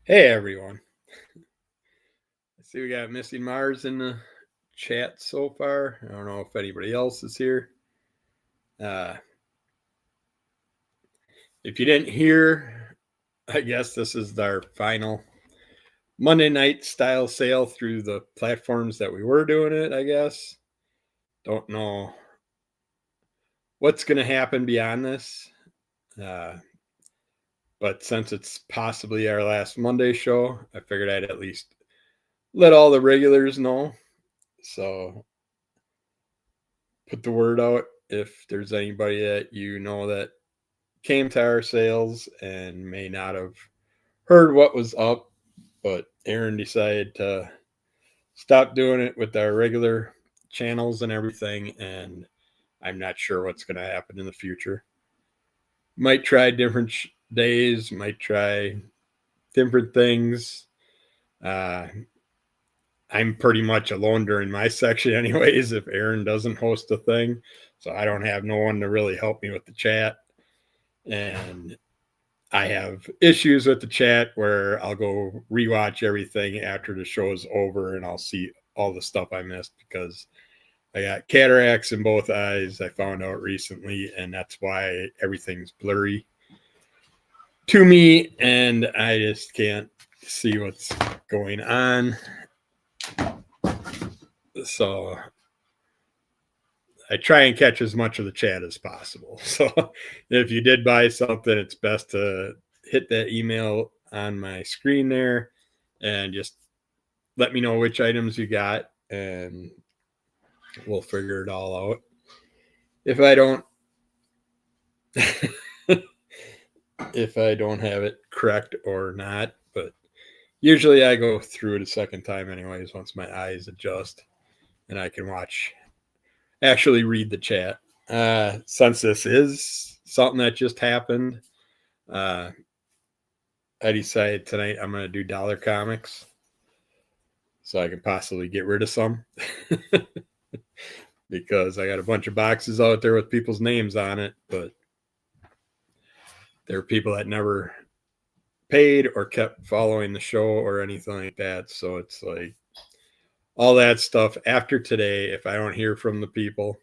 Hey everyone. I see we got Missing Mars in the chat so far. I don't know if anybody else is here. Uh, if you didn't hear, I guess this is our final Monday night style sale through the platforms that we were doing it, I guess. Don't know what's going to happen beyond this. Uh, but since it's possibly our last Monday show, I figured I'd at least let all the regulars know. So put the word out if there's anybody that you know that came to our sales and may not have heard what was up, but Aaron decided to stop doing it with our regular channels and everything, and I'm not sure what's going to happen in the future. Might try different days, might try different things. Uh, I'm pretty much alone during my section, anyways, if Aaron doesn't host a thing. So I don't have no one to really help me with the chat. And I have issues with the chat where I'll go rewatch everything after the show is over and I'll see all the stuff I missed because I got cataracts in both eyes. I found out recently, and that's why everything's blurry to me, and I just can't see what's going on. So I try and catch as much of the chat as possible. So if you did buy something, it's best to hit that email on my screen there and just let me know which items you got and we'll figure it all out. If I don't if I don't have it correct or not, but usually I go through it a second time anyways once my eyes adjust and I can actually read the chat. Since this is something that just happened, uh, I decided tonight I'm going to do dollar comics so I can possibly get rid of some because I got a bunch of boxes out there with people's names on it, but there are people that never paid or kept following the show or anything like that. So it's like all that stuff after today. If I don't hear from the people,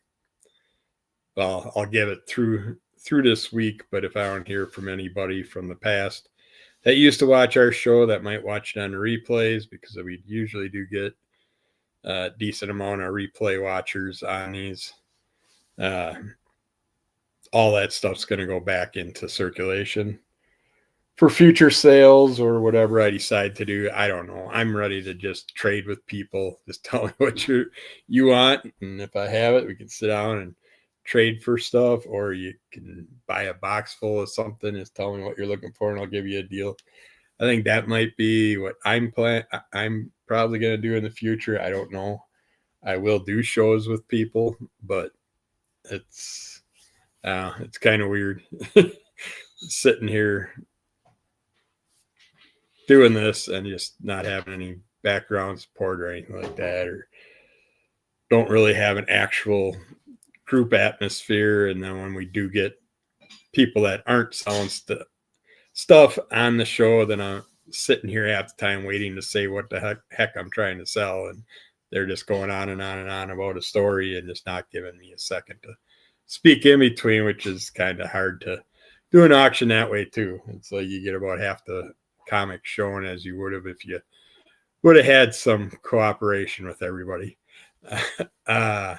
well, I'll give it through this week. But if I don't hear from anybody from the past that used to watch our show, that might watch it on the replays because we usually do get a decent amount of replay watchers on these. Uh, all that stuff's going to go back into circulation for future sales or whatever I decide to do. I don't know. I'm ready to just trade with people. Just tell me what you want, and if I have it, we can sit down and trade for stuff. Or you can buy a box full of something. Just tell me what you're looking for, and I'll give you a deal. I think that might be what I'm probably going to do in the future. I don't know. I will do shows with people, but it's kind of weird sitting here doing this and just not having any background support or anything like that, or don't really have an actual group atmosphere. And then when we do get people that aren't selling stuff on the show, then I'm sitting here half the time waiting to say what the heck I'm trying to sell. And they're just going on and on and on about a story and just not giving me a second to speak in between, which is kind of hard to do an auction that way too. It's like you get about half the comic shown as you would have if you would have had some cooperation with everybody. uh,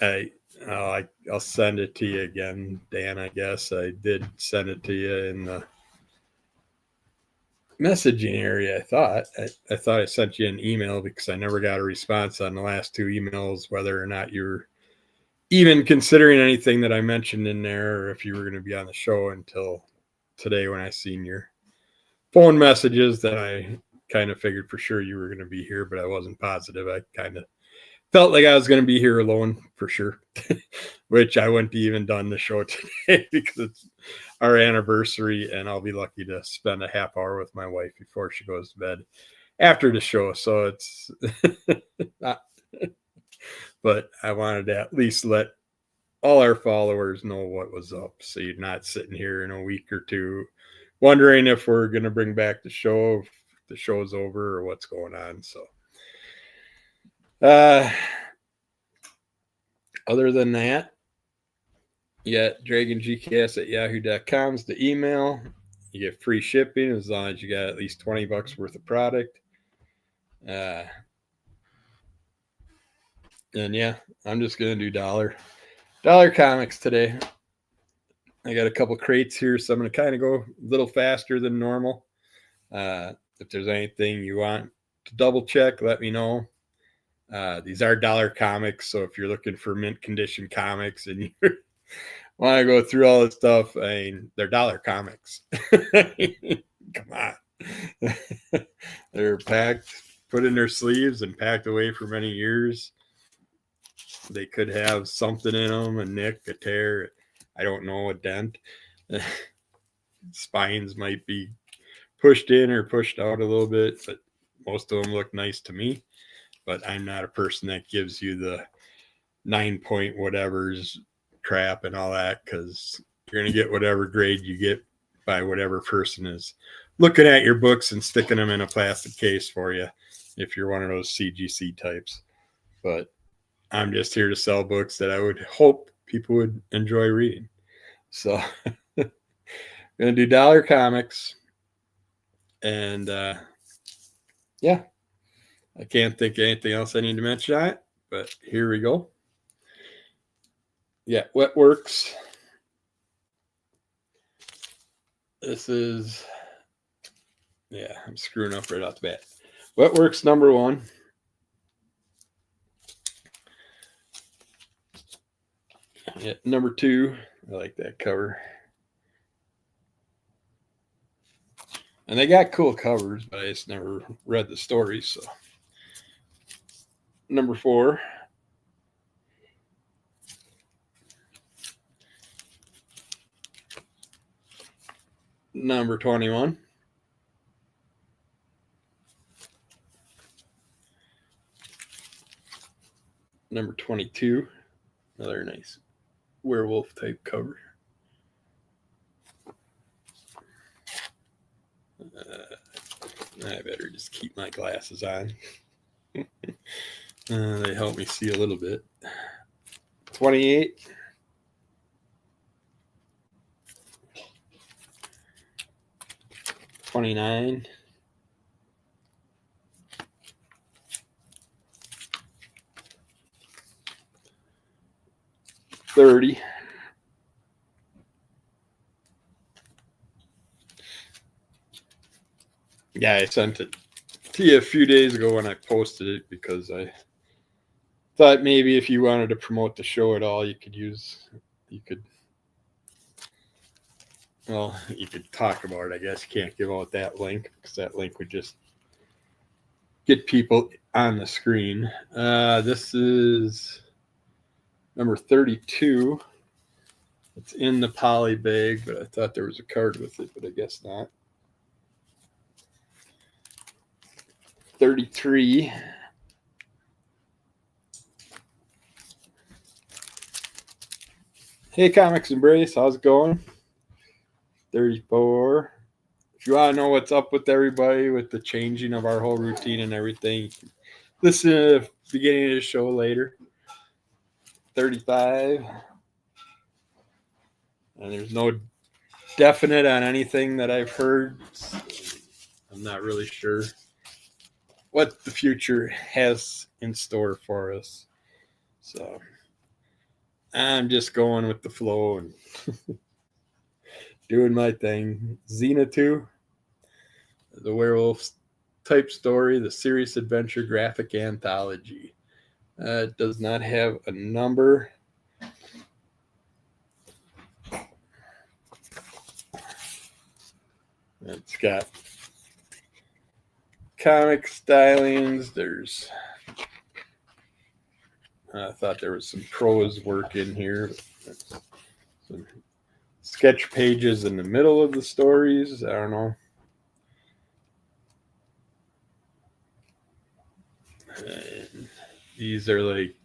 I'll send it to you again, Dan. I guess I did send it to you in the messaging area. I thought I sent you an email because I never got a response on the last two emails, whether or not you're even considering anything that I mentioned in there, or if you were going to be on the show until today when I seen your phone messages. That I kind of figured for sure you were going to be here, but I wasn't positive. I kind of felt like I was going to be here alone for sure, which I wouldn't even done the show today because it's our anniversary and I'll be lucky to spend a half hour with my wife before she goes to bed after the show. So it's not, but I wanted to at least let all our followers know what was up. So you're not sitting here in a week or two wondering if we're going to bring back the show, if the show's over or what's going on. So, other than that, you got dragongcast@yahoo.com is the email. You get free shipping as long as you got at least $20 worth of product. And yeah, I'm just gonna do dollar comics today. I got a couple crates here, so I'm gonna kind of go a little faster than normal. If there's anything you want to double check, let me know. These are dollar comics, so if you're looking for mint condition comics and you want to go through all this stuff, I mean, they're dollar comics. Come on. They're packed, put in their sleeves, and packed away for many years. They could have something in them, a nick, a tear, I don't know, a dent. Spines might be pushed in or pushed out a little bit, but most of them look nice to me. But I'm not a person that gives you the 9-point whatevers crap and all that, because you're going to get whatever grade you get by whatever person is looking at your books and sticking them in a plastic case for you if you're one of those CGC types. But I'm just here to sell books that I would hope people would enjoy reading. So I'm going to do dollar comics. And yeah, I can't think of anything else I need to mention on it, but here we go. Yeah, Wetworks. This is, yeah, I'm screwing up right off the bat. Wetworks number 1. Yeah, number 2. I like that cover. And they got cool covers, but I just never read the stories. So, number 4. Number 21. Number 22. Another nice werewolf type cover. I better just keep my glasses on. They help me see a little bit. 28. 29. 30. Yeah, I sent it to you a few days ago when I posted it because I thought maybe if you wanted to promote the show at all, you could talk about it. I guess you can't give out that link because that link would just get people on the screen. This is number 32. It's in the poly bag, but I thought there was a card with it, but I guess not. 33. Hey, Comics Embrace, how's it going? 34. If you want to know what's up with everybody, with the changing of our whole routine and everything, listen to the beginning of the show later. 35. And there's no definite on anything that I've heard. I'm not really sure what the future has in store for us. So I'm just going with the flow and doing my thing. Xena 2, the werewolf type story, the serious adventure graphic anthology. It does not have a number. It's got comic stylings. There's, I thought there was some prose work in here. Some sketch pages in the middle of the stories. I don't know. And these are like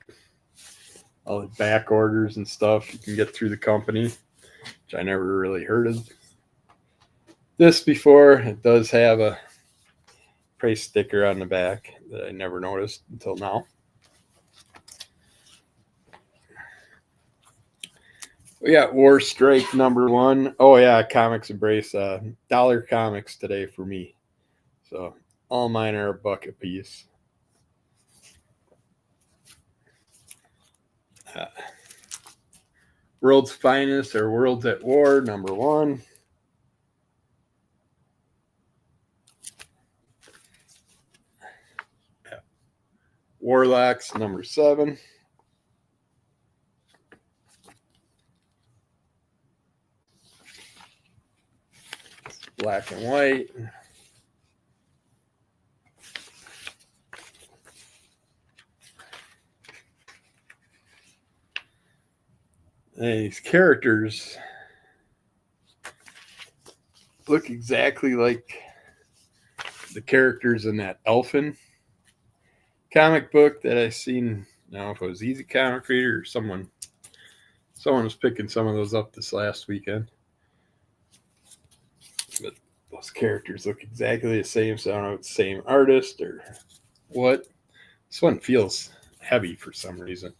all the back orders and stuff you can get through the company, which I never really heard of. this before. It does have a price sticker on the back that I never noticed until now. We got War Strike #1. Oh yeah, Comics Embrace. Dollar Comics today for me. So all mine are $1 a piece. World's Finest or Worlds at War #1. Warlocks #7. Black and white. And these characters look exactly like the characters in that Elfin comic book that I seen. I don't know if it was Easy Comic Reader or someone was picking some of those up this last weekend. But those characters look exactly the same, so I don't know if it's the same artist or what. This one feels heavy for some reason.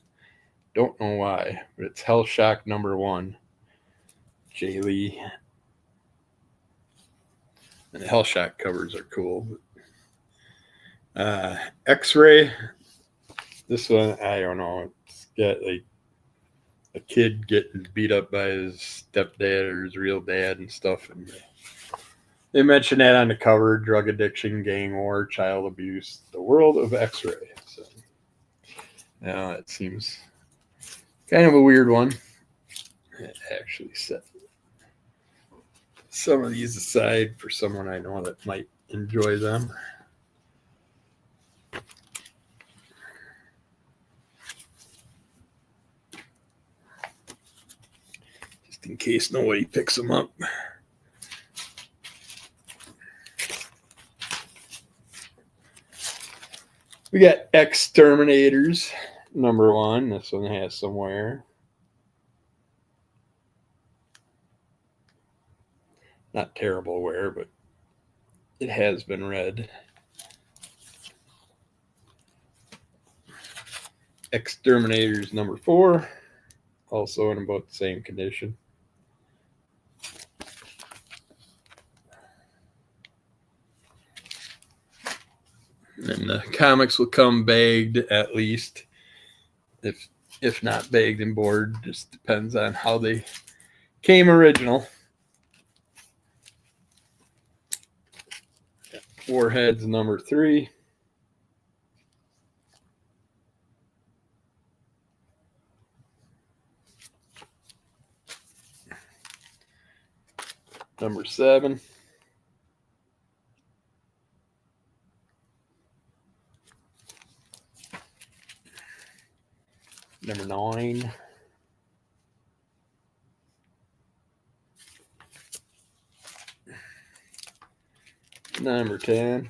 Don't know why, but it's Hellshock #1. Jay Lee. And the Hellshock covers are cool. X-Ray. This one, I don't know. It's got like a kid getting beat up by his stepdad or his real dad and stuff. And they mention that on the cover: drug addiction, gang war, child abuse, the world of X-Ray. So, yeah, it seems kind of a weird one. It actually set some of these aside for someone I know that might enjoy them. Just in case nobody picks them up. We got Exterminators #1. This one has somewhere. Not terrible wear, but it has been read. Exterminators #4. Also in about the same condition. And the comics will come bagged at least. If not bagged and board, just depends on how they came original. Warheads #3. #7. #9. #10.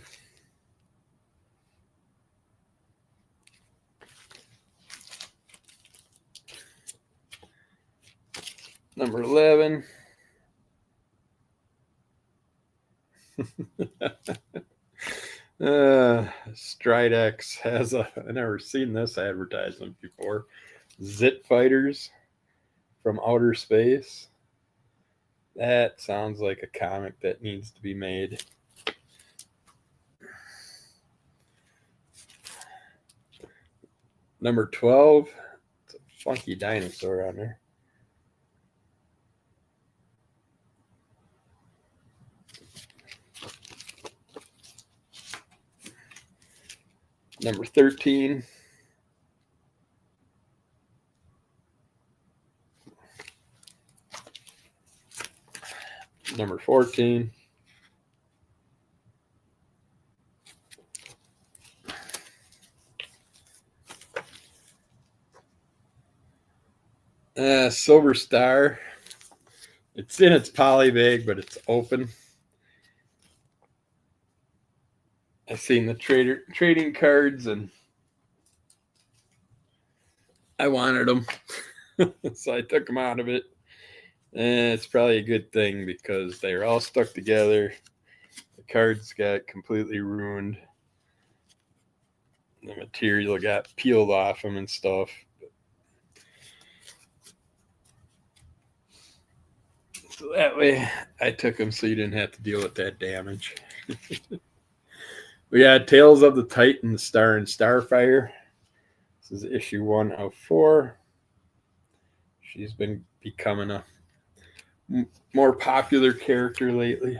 #11. Stridex has I've never seen this advertisement before. Zit Fighters from Outer Space. That sounds like a comic that needs to be made. #12. It's a funky dinosaur on there. #13. #14. Silver Star. It's in its poly bag, but it's open. I seen the trading cards and I wanted them, so I took them out of it. It's probably a good thing because they're all stuck together. The cards got completely ruined. The material got peeled off them and stuff. So that way I took them so you didn't have to deal with that damage. We got Tales of the Titan, Star and Starfire. This is issue 1 of 4. She's been becoming a more popular character lately.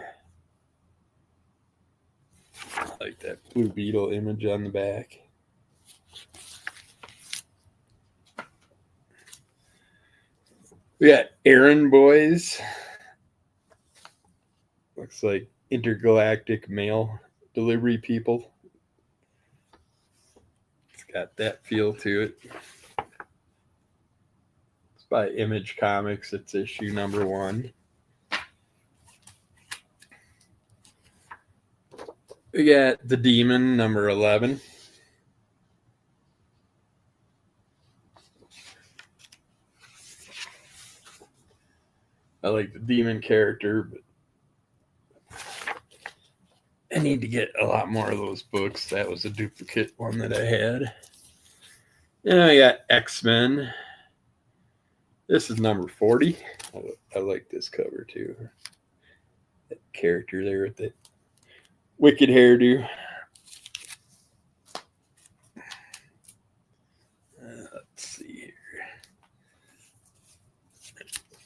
I like that Blue Beetle image on the back. We got Errand Boys. Looks like intergalactic mail delivery people. It's got that feel to it. It's by Image Comics. It's issue number 1. We got The Demon, number 11. I like the Demon character, but I need to get a lot more of those books. That was a duplicate one that I had. And I got X-Men. This is number 40. I like this cover too. That character there with the wicked hairdo. Let's see here.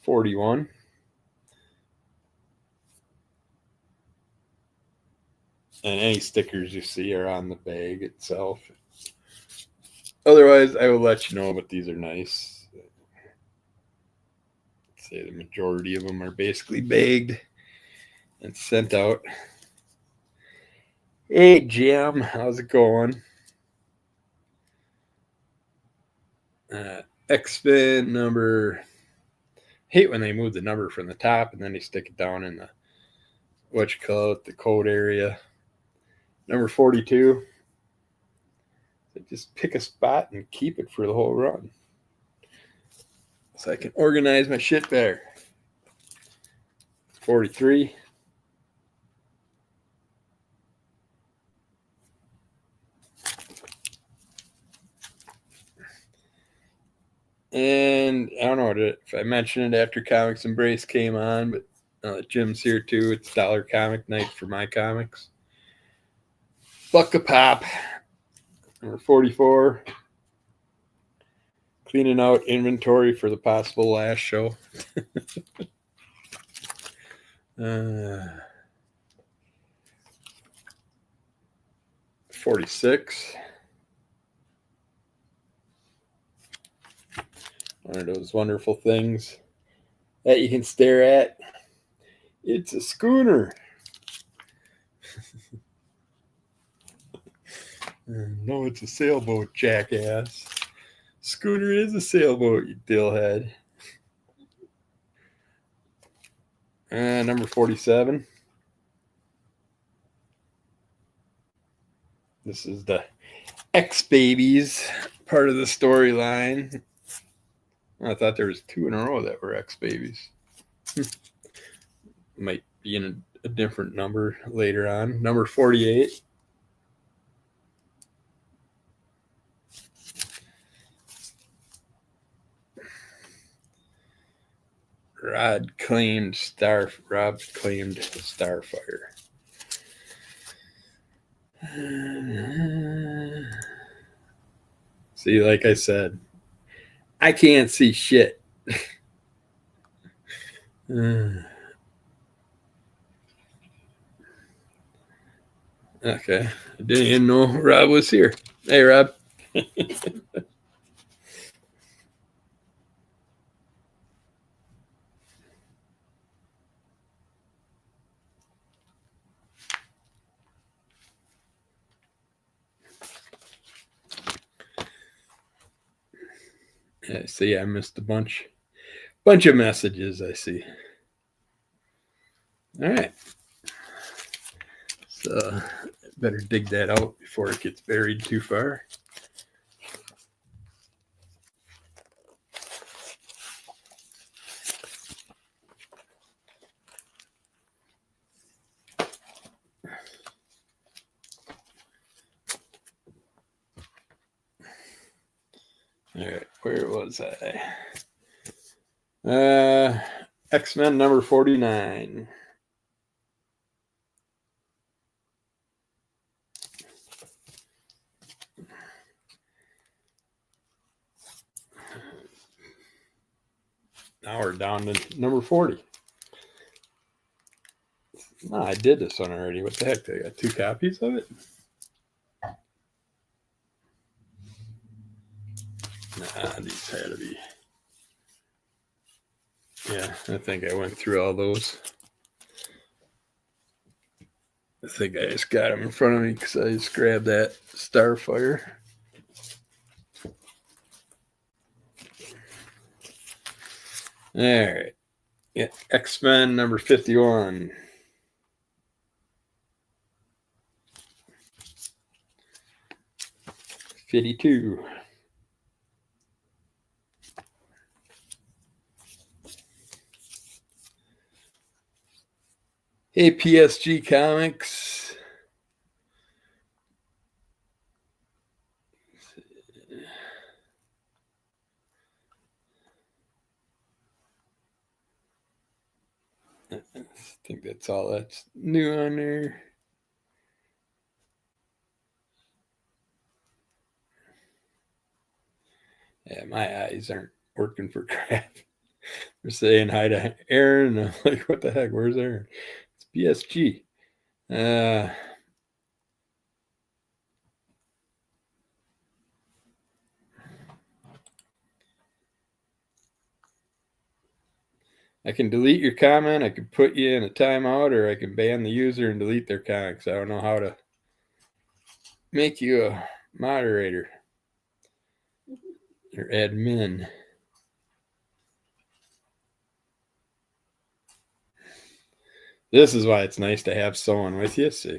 41. And any stickers you see are on the bag itself. Otherwise, I will let you know, but these are nice. I'd say the majority of them are basically bagged and sent out. Hey, Jim, how's it going? X-Men number... hate when they move the number from the top and then they stick it down in the, what you call it, the code area. Number 42. So just pick a spot and keep it for the whole run, so I can organize my shit better. 43. And I don't know if I mentioned it after Comics Embrace came on, but Jim's here too. It's Dollar Comic Night for my comics. Buck a Pop, number 44. Cleaning out inventory for the possible last show. 46. One of those wonderful things that you can stare at. It's a schooner. No, it's a sailboat, jackass. Schooner is a sailboat, you dillhead. Number 47. This is the X-Babies part of the storyline. I thought there was 2 in a row that were X-Babies. Might be in a different number later on. Number 48. Rob claimed Starfire. See, like I said, I can't see shit. Okay. I didn't even know Rob was here. Hey, Rob. Yeah, see, I missed a bunch of messages, I see. All right. So better dig that out before it gets buried too far. All right, where was I? X-Men number 49. Now we're down to number 40. No, I did this one already. What the heck? I got 2 copies of it? Nah, these had to be. Yeah, I think I went through all those. I think I just got them in front of me because I just grabbed that Starfire. All right. Yeah, X-Men number 51. $52. Hey, PSG Comics. I think that's all that's new on there. Yeah, my eyes aren't working for crap. They're saying hi to Aaron. I'm like, what the heck? Where's Aaron? It's PSG. I can delete your comment. I can put you in a timeout, or I can ban the user and delete their comics. I don't know how to make you a moderator or admin. This is why it's nice to have someone with you, so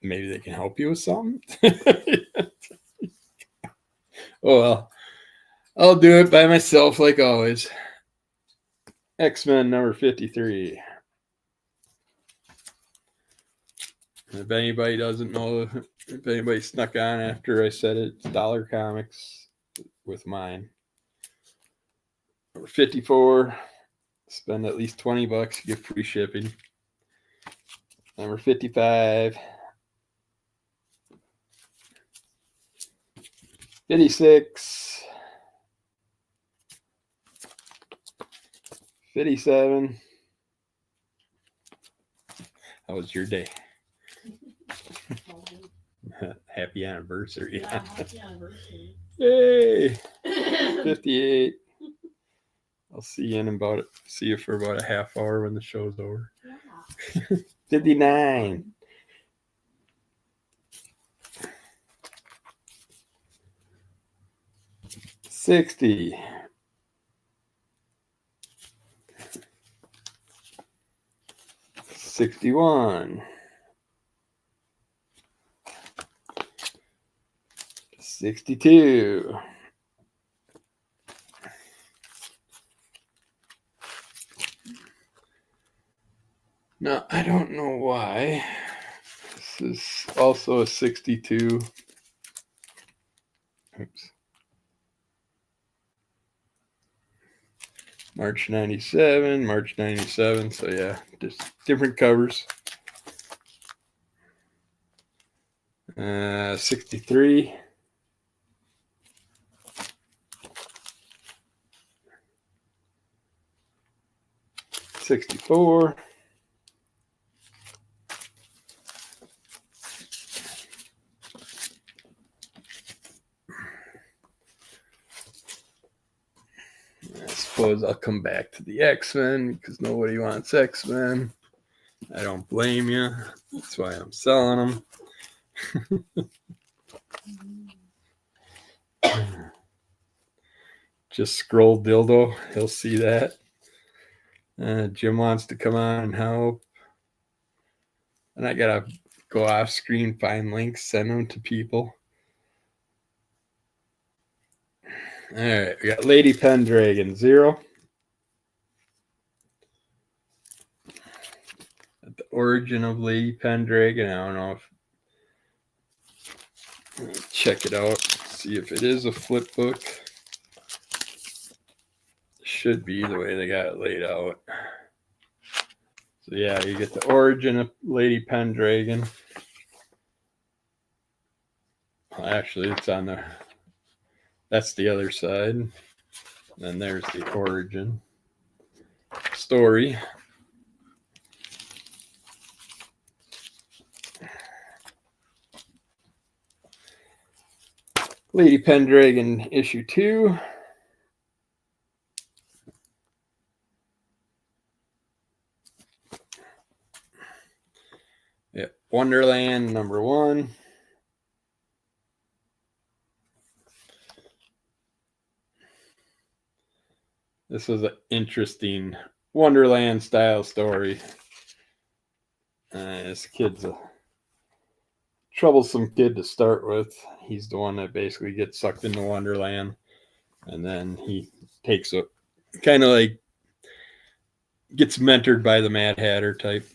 maybe they can help you with something. Oh, well, I'll do it by myself like always. X-Men number 53. If anybody doesn't know, if anybody snuck on after I said it, it's Dollar Comics with mine. Number 54. Spend at least $20, get free shipping. Number 55. 56. 57. How was your day? Happy anniversary. Yeah, happy anniversary. Yay. 58. I'll see you for about a half hour when the show's over. Yeah. 59. 60. 61. 62. Now, I don't know why. This is also a 62. Oops. March 97, March 97. So, yeah, just different covers. 63. 64. 'I suppose I'll come back to the X-Men because nobody wants X-Men. I don't blame you. That's why I'm selling them. Just scroll Dildo. He'll see that. Jim wants to come on and help. And I got to go off screen, find links, send them to people. All right. We got Lady Pendragon 0. The origin of Lady Pendragon. I don't know if. Check it out. See if it is a flip book. should be the way they got it laid out. So yeah, you get the origin of Lady Pendragon. Well, actually, it's on the. That's the other side. And there's the origin story. Lady Pendragon issue 2. Yeah, Wonderland number 1. This was an interesting Wonderland style story. This kid's a troublesome kid to start with. He's the one that basically gets sucked into Wonderland, and then he takes a kind of like gets mentored by the Mad Hatter type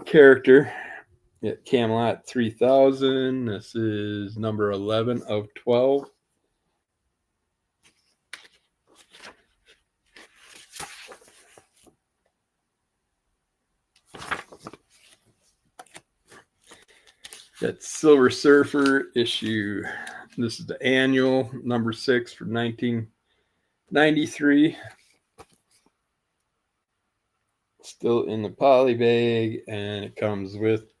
character. At Camelot 3000. This is number 11 of 12. Got Silver Surfer issue. This is the annual number 6 from 1993. Still in the poly bag, and it comes with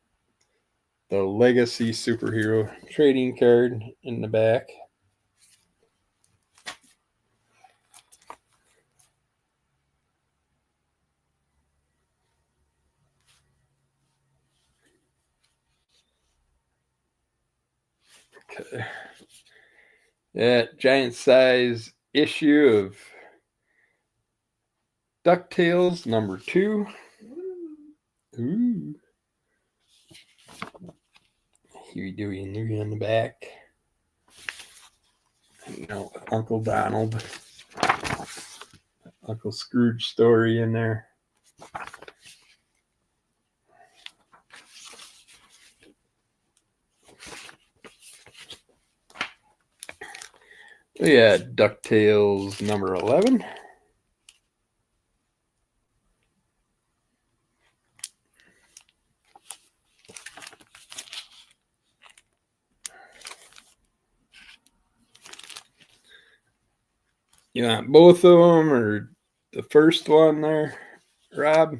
the Legacy Superhero trading card in the back. Okay. That giant size issue of DuckTales number 2. Ooh. Huey, Dewey, and Louie on the back. You know, Uncle Donald, Uncle Scrooge story in there. Yeah, DuckTales number 11. You want both of them or the first one there, Rob?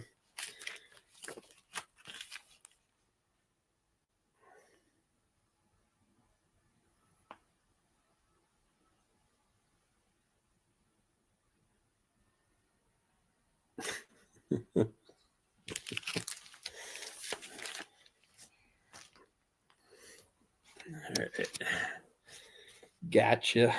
All right. Gotcha.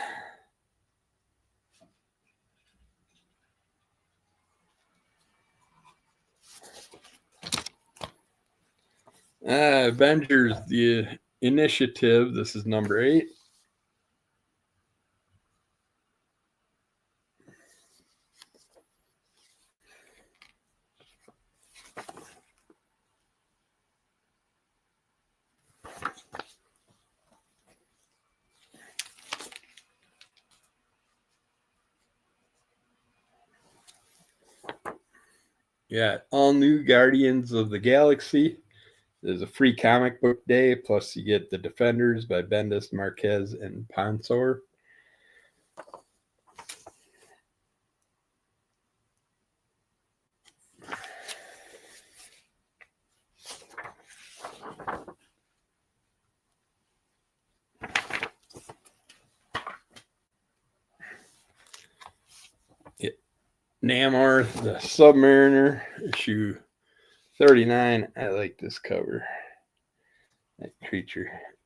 Avengers, the Initiative. This is number 8. Yeah, all new Guardians of the Galaxy. There's a free comic book day, plus you get the Defenders by Bendis, Marquez, and Ponsor. Namor, the Submariner, issue 39. I like this cover. That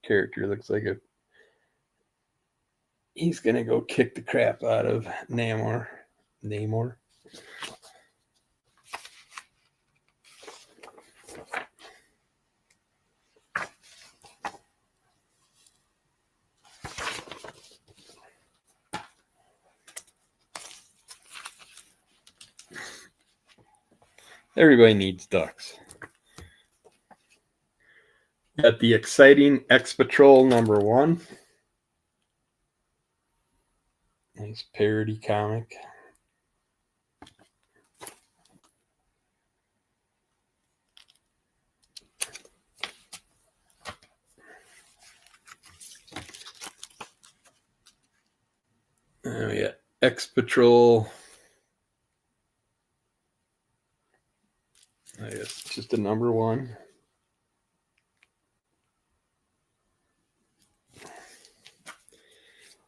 character looks like he's gonna go kick the crap out of Namor. Everybody needs ducks. Got the exciting X Patrol number 1. Nice parody comic. We got X Patrol. I guess just a number 1.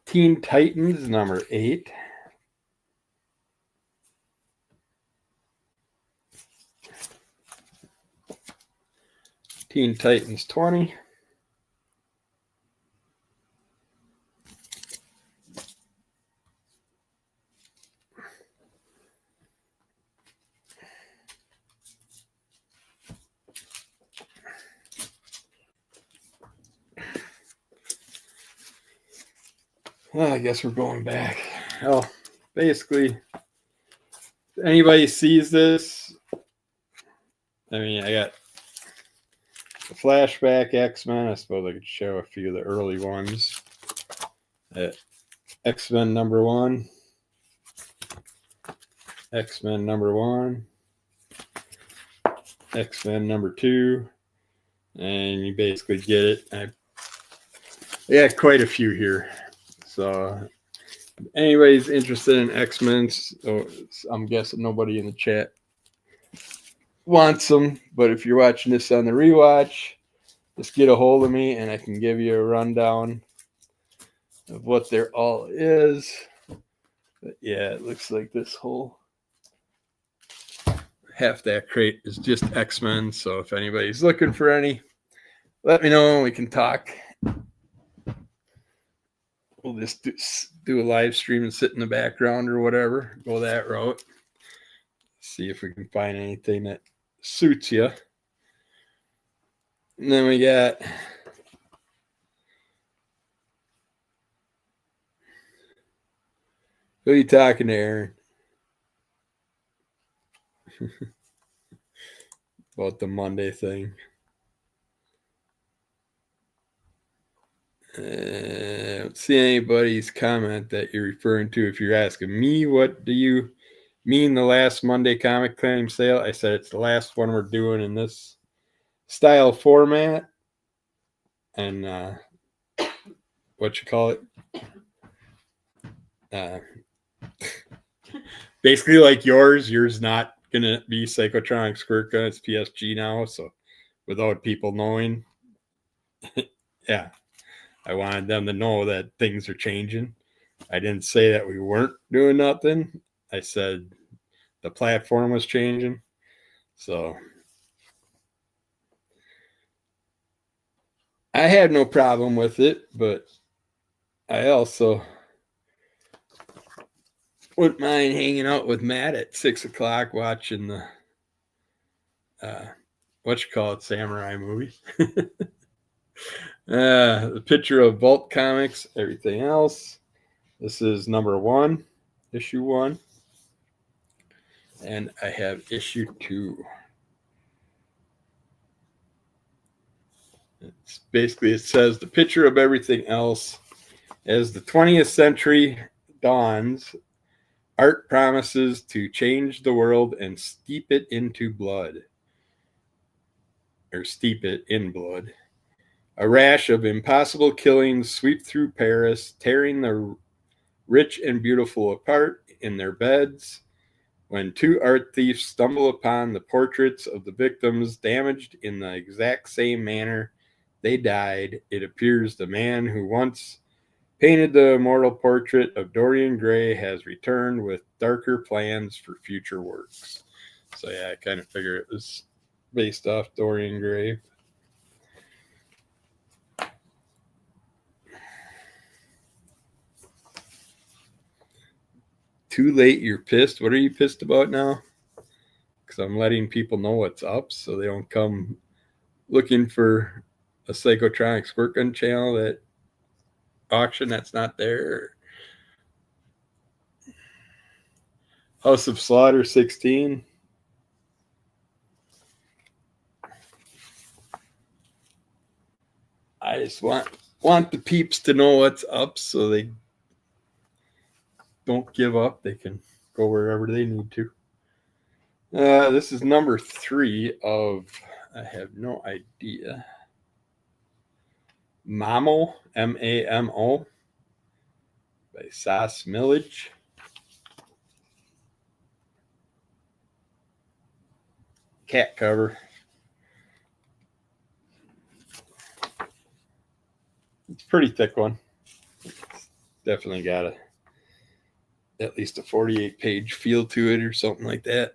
Teen Titans number 8. Teen Titans 20. Well, I guess we're going back. Oh, basically, if anybody sees this, I mean, I got the flashback X-Men. I suppose I could show a few of the early ones. X-Men number 1. X-Men number 1. X-Men number 2. And you basically get it. I got quite a few here. So anybody's interested in X-Men, so I'm guessing nobody in the chat wants them, but if you're watching this on the rewatch, just get a hold of me and I can give you a rundown of what there all is. But yeah, it looks like this whole half that crate is just X-Men, so if anybody's looking for any, let me know and we can talk. We'll just do a live stream and sit in the background or whatever. Go that route. See if we can find anything that suits you. And then we got who are you talking to, Aaron? About the Monday thing. I don't see anybody's comment that you're referring to. If you're asking me, what do you mean the last Monday comic claim sale? I said it's the last one we're doing in this style format. And what you call it? Basically like yours not gonna be Psychotronic Squirt Gun. It's PSG now, so without people knowing, yeah. I wanted them to know that things are changing. I didn't say that we weren't doing nothing. I said the platform was changing. So I had no problem with it, but I also wouldn't mind hanging out with Matt at 6 o'clock watching the samurai movie. The picture of Vault Comics, everything else. This is number 1, issue 1. And I have issue 2. It's basically, it says the picture of everything else. As the 20th century dawns, art promises to change the world and steep it in blood. A rash of impossible killings sweep through Paris, tearing the rich and beautiful apart in their beds. When 2 art thieves stumble upon the portraits of the victims damaged in the exact same manner they died, it appears the man who once painted the immortal portrait of Dorian Gray has returned with darker plans for future works. So yeah, I kind of figure it was based off Dorian Gray. Too late, you're pissed. What are you pissed about now? Because I'm letting people know what's up so they don't come looking for a Psychotronic Squirt Gun channel that auction that's not there. House of Slaughter 16. I just want the peeps to know what's up so they don't give up. They can go wherever they need to. This is number 3 of, I have no idea, Mamo, Mamo, by Sas Millage. Cat cover. It's a pretty thick one. It's definitely got at least a 48-page feel to it or something like that.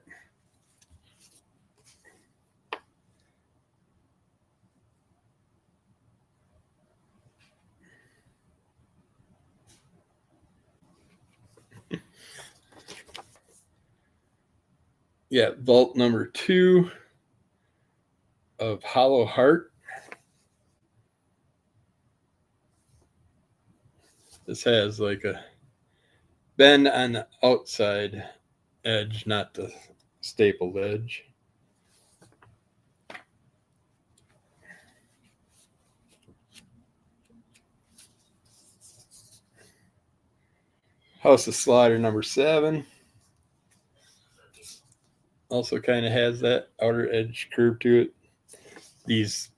Yeah, vault number 2 of Hollow Heart. This has like a bend on the outside edge, not the stapled edge. House of Slaughter number 7. Also kind of has that outer edge curve to it. These,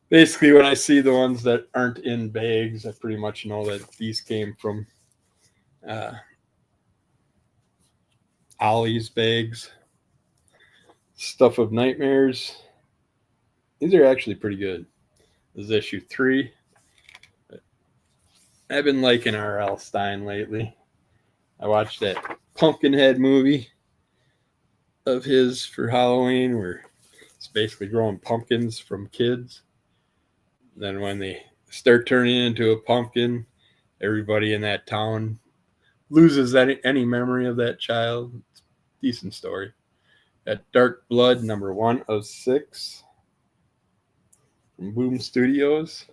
basically when I see the ones that aren't in bags, I pretty much know that these came from Ollie's bags. Stuff of Nightmares. These are actually pretty good. This is issue 3. I've been liking R.L. Stine lately. I watched that Pumpkinhead movie of his for Halloween where it's basically growing pumpkins from kids. Then when they start turning into a pumpkin, everybody in that town loses any memory of that child. It's a decent story. At Dark Blood number 1 of 6 from Boom Studios.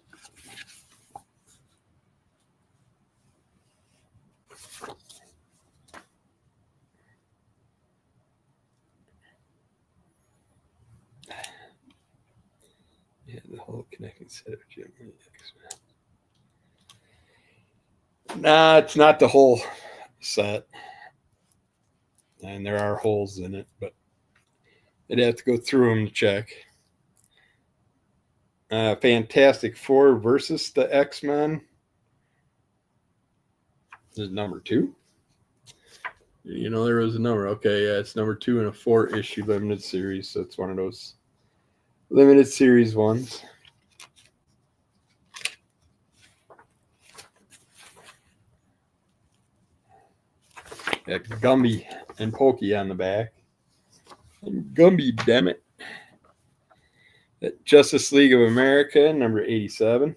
Yeah, the whole connecting set of Jim Lee X-Men. Nah, it's not the whole set. And there are holes in it, but I'd have to go through them to check. Fantastic Four versus the X-Men. This is number 2. You know, there was a number. Okay, yeah, it's number 2 in a 4-issue limited series, so it's one of those limited series ones. Got Gumby and Pokey on the back. And Gumby, damn it. At Justice League of America, number 87.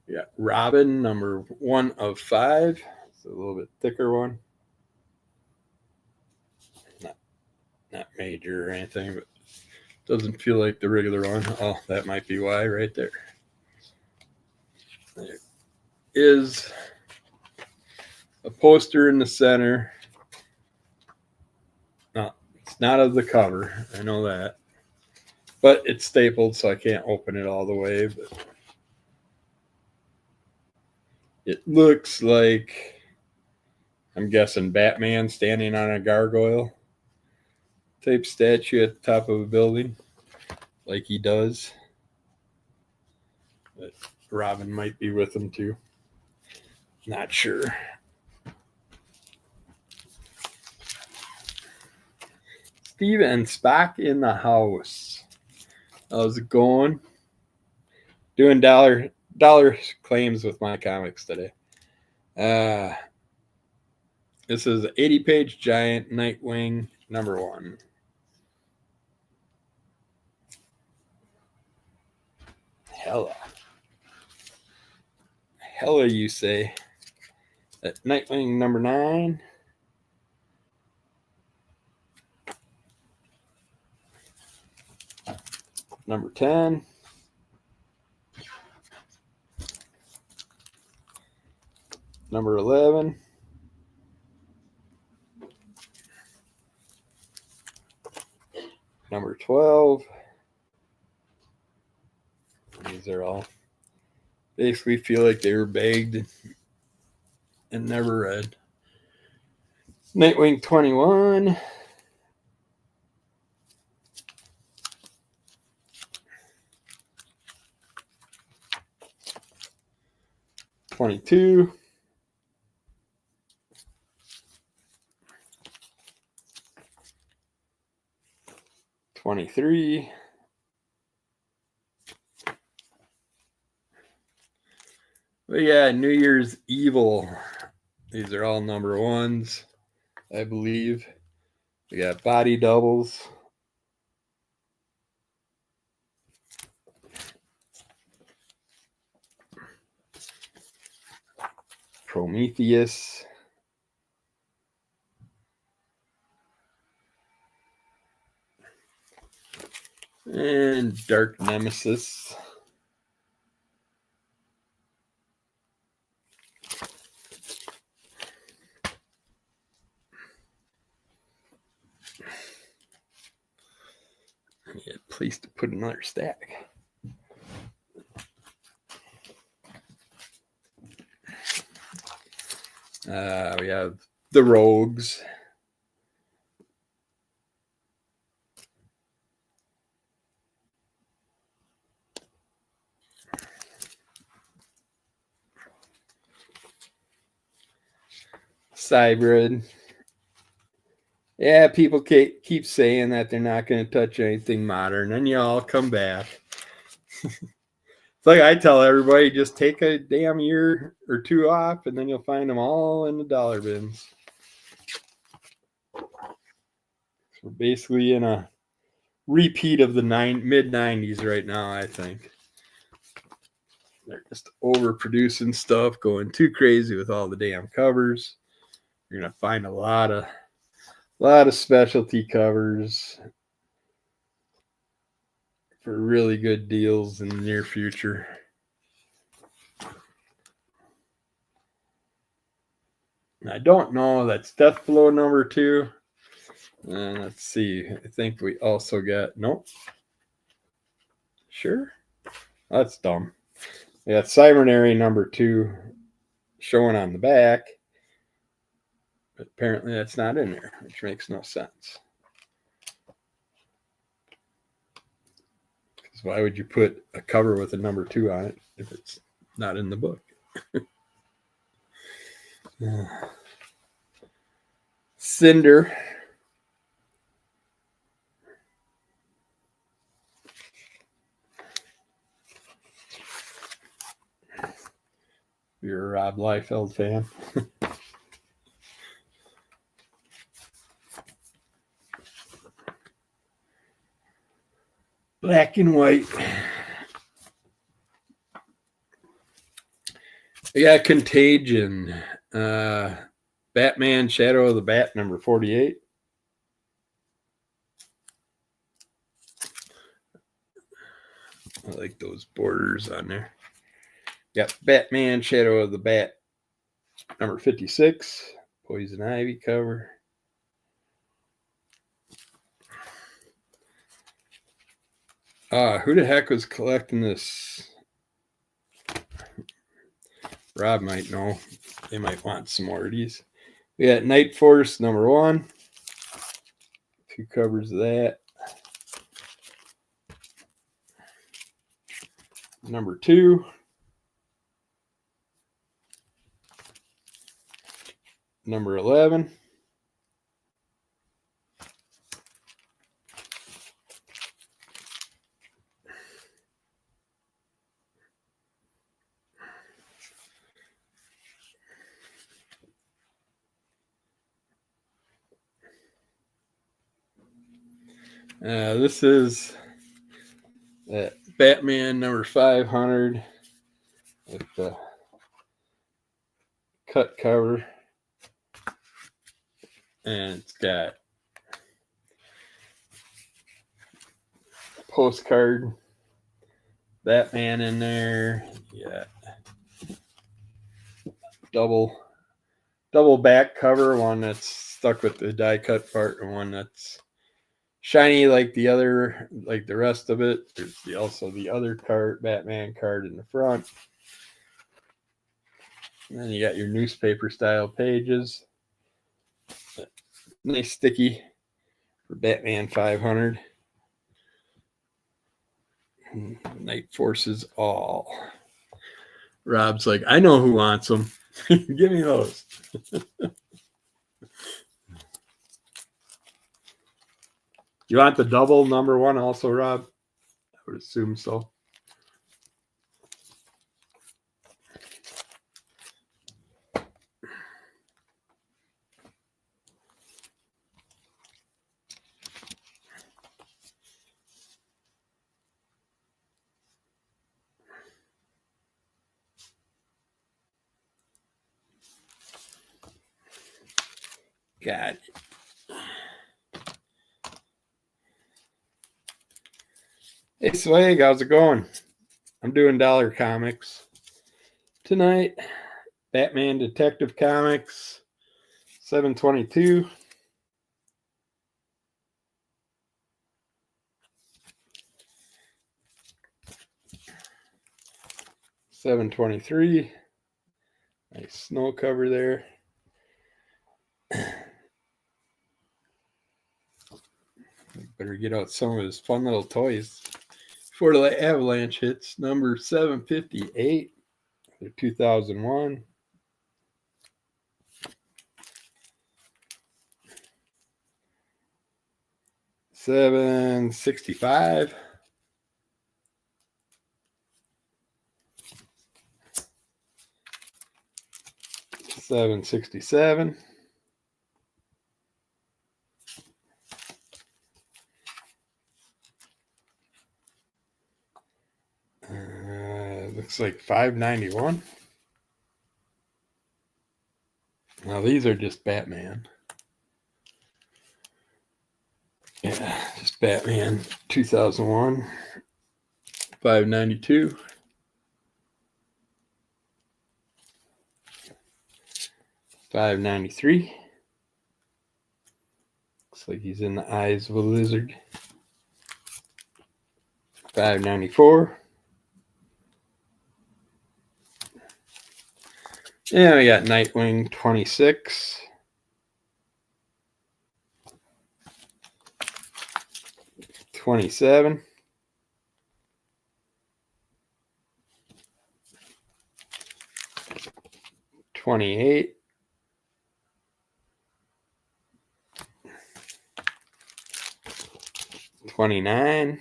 Yeah, Robin, number 1 of 5. It's a little bit thicker one. Not major or anything, but doesn't feel like the regular one. Oh, that might be why right there. There is a poster in the center. No, it's not of the cover. I know that. But it's stapled, so I can't open it all the way. But it looks like, I'm guessing, Batman standing on a gargoyle type statue at the top of a building, like he does. But Robin might be with him too. Not sure. Steve and Spock in the house. How's it going? Doing dollar claims with my comics today. This is an 80-page giant Nightwing number 1. Hella, you say. At Nightwing number 9. Number 10. Number 11. number 12. These are all basically feel like they were bagged and never read. Nightwing 21. 22. 23. But yeah, New Year's Evil. These are all number ones, I believe. We got body doubles. Prometheus. And Dark Nemesis. I need a place to put another stack. We have the Rogues. Cybrid. Yeah, people keep saying that they're not going to touch anything modern, and you all come back. It's like I tell everybody, just take a damn year or two off, and then you'll find them all in the dollar bins. We're basically in a repeat of the mid-90s right now, I think. They're just overproducing stuff, going too crazy with all the damn covers. You're going to find a lot of specialty covers for really good deals in the near future. I don't know. That's Deathblow number 2. And let's see. I think we also got... Nope. Sure? That's dumb. We got Cybernary number 2 showing on the back. But apparently that's not in there, which makes no sense. Because why would you put a cover with a number 2 on it if it's not in the book? Cinder. You're a Rob Liefeld fan. Black and white. We got Contagion. Batman Shadow of the Bat number 48. I like those borders on there. Got Batman Shadow of the Bat number 56. Poison Ivy cover. Who the heck was collecting this? Rob might know. They might want some more of these. We got Night Force number 1. 2 covers of that. Number 2. Number 11. This is Batman number 500 with the cut cover. And it's got postcard Batman in there. Yeah. Double back cover, one that's stuck with the die cut part and one that's shiny like the other, like the rest of it. There's also the other card, Batman card in the front. And then you got your newspaper style pages. Nice sticky for Batman 500. Night Forces all. Rob's like, I know who wants them. Give me those. You want the double number one also, Rob? I would assume so. God. Hey, Swag, how's it going? I'm doing Dollar Comics tonight. Batman Detective Comics, 722. $723. Nice snow cover there. Better get out some of his fun little toys before the avalanche hits. Number 758, 2001. $765. $767. Looks like $591. Now these are just Batman. Yeah, just Batman 2001. $592. $593. Looks like he's in the eyes of a lizard. $594. Yeah, we got Nightwing 26. $27. $28. $29.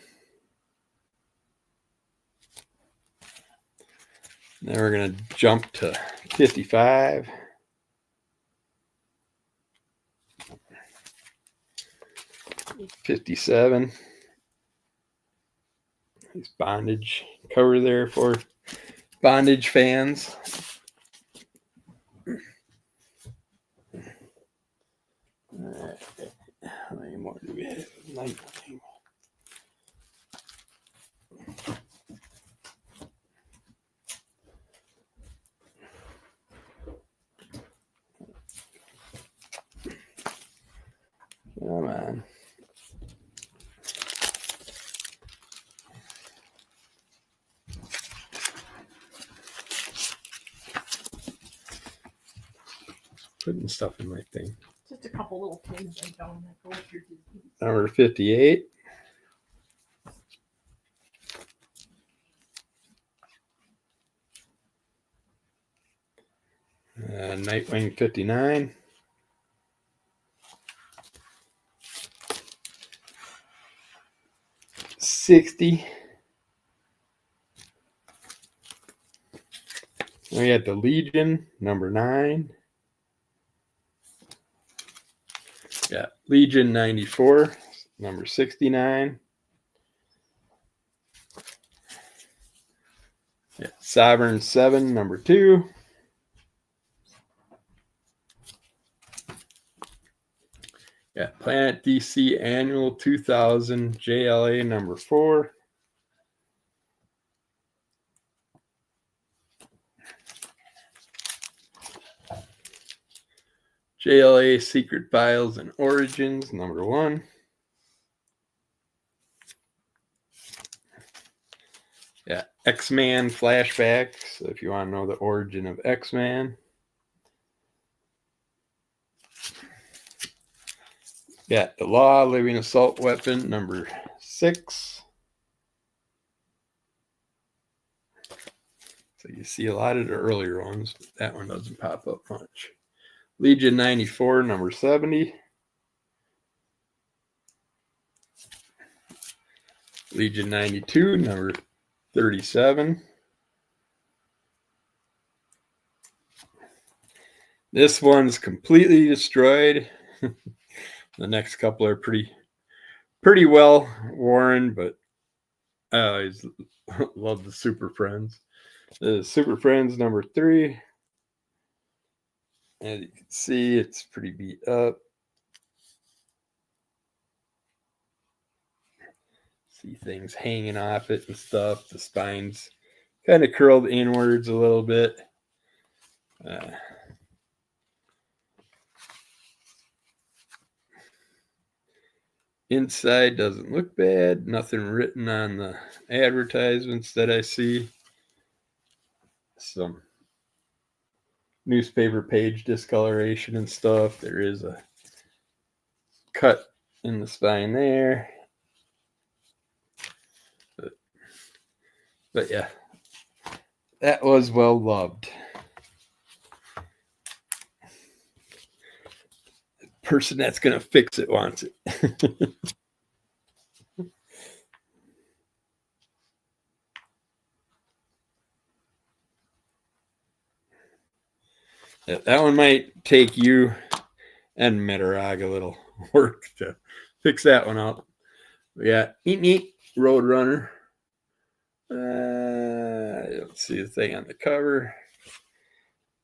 Then we're gonna jump to 55. $57. Nice bondage cover there for bondage fans. All right. How many more do we have? 19. Come on. Putting stuff in my thing. Just a couple little things I found that go with your disease. Number 58. Nightwing 59. $60. We got the Legion, number 9. Yeah, Legion 94, number 69. Yeah, Sovereign 7, number 2. Yeah, Planet DC Annual 2000 JLA number 4. JLA Secret Files and Origins number 1. Yeah, X-Man flashbacks. So if you want to know the origin of X-Man. Yeah, The Law, Living Assault Weapon, number 6. So you see a lot of the earlier ones, but that one doesn't pop up much. Legion 94, number 70. Legion 92, number 37. This one's completely destroyed. The next couple are pretty well worn, but I always love the Super Friends. The Super Friends number 3. As you can see, it's pretty beat up. See things hanging off it and stuff. The spine's kind of curled inwards a little bit. Inside doesn't look bad. Nothing written on the advertisements that I see. Some newspaper page discoloration and stuff. There is a cut in the spine there. But yeah, that was well loved. The person that's going to fix it wants it. That one might take you and Metarog a little work to fix that one out. We got Neat Roadrunner. I don't see the thing on the cover.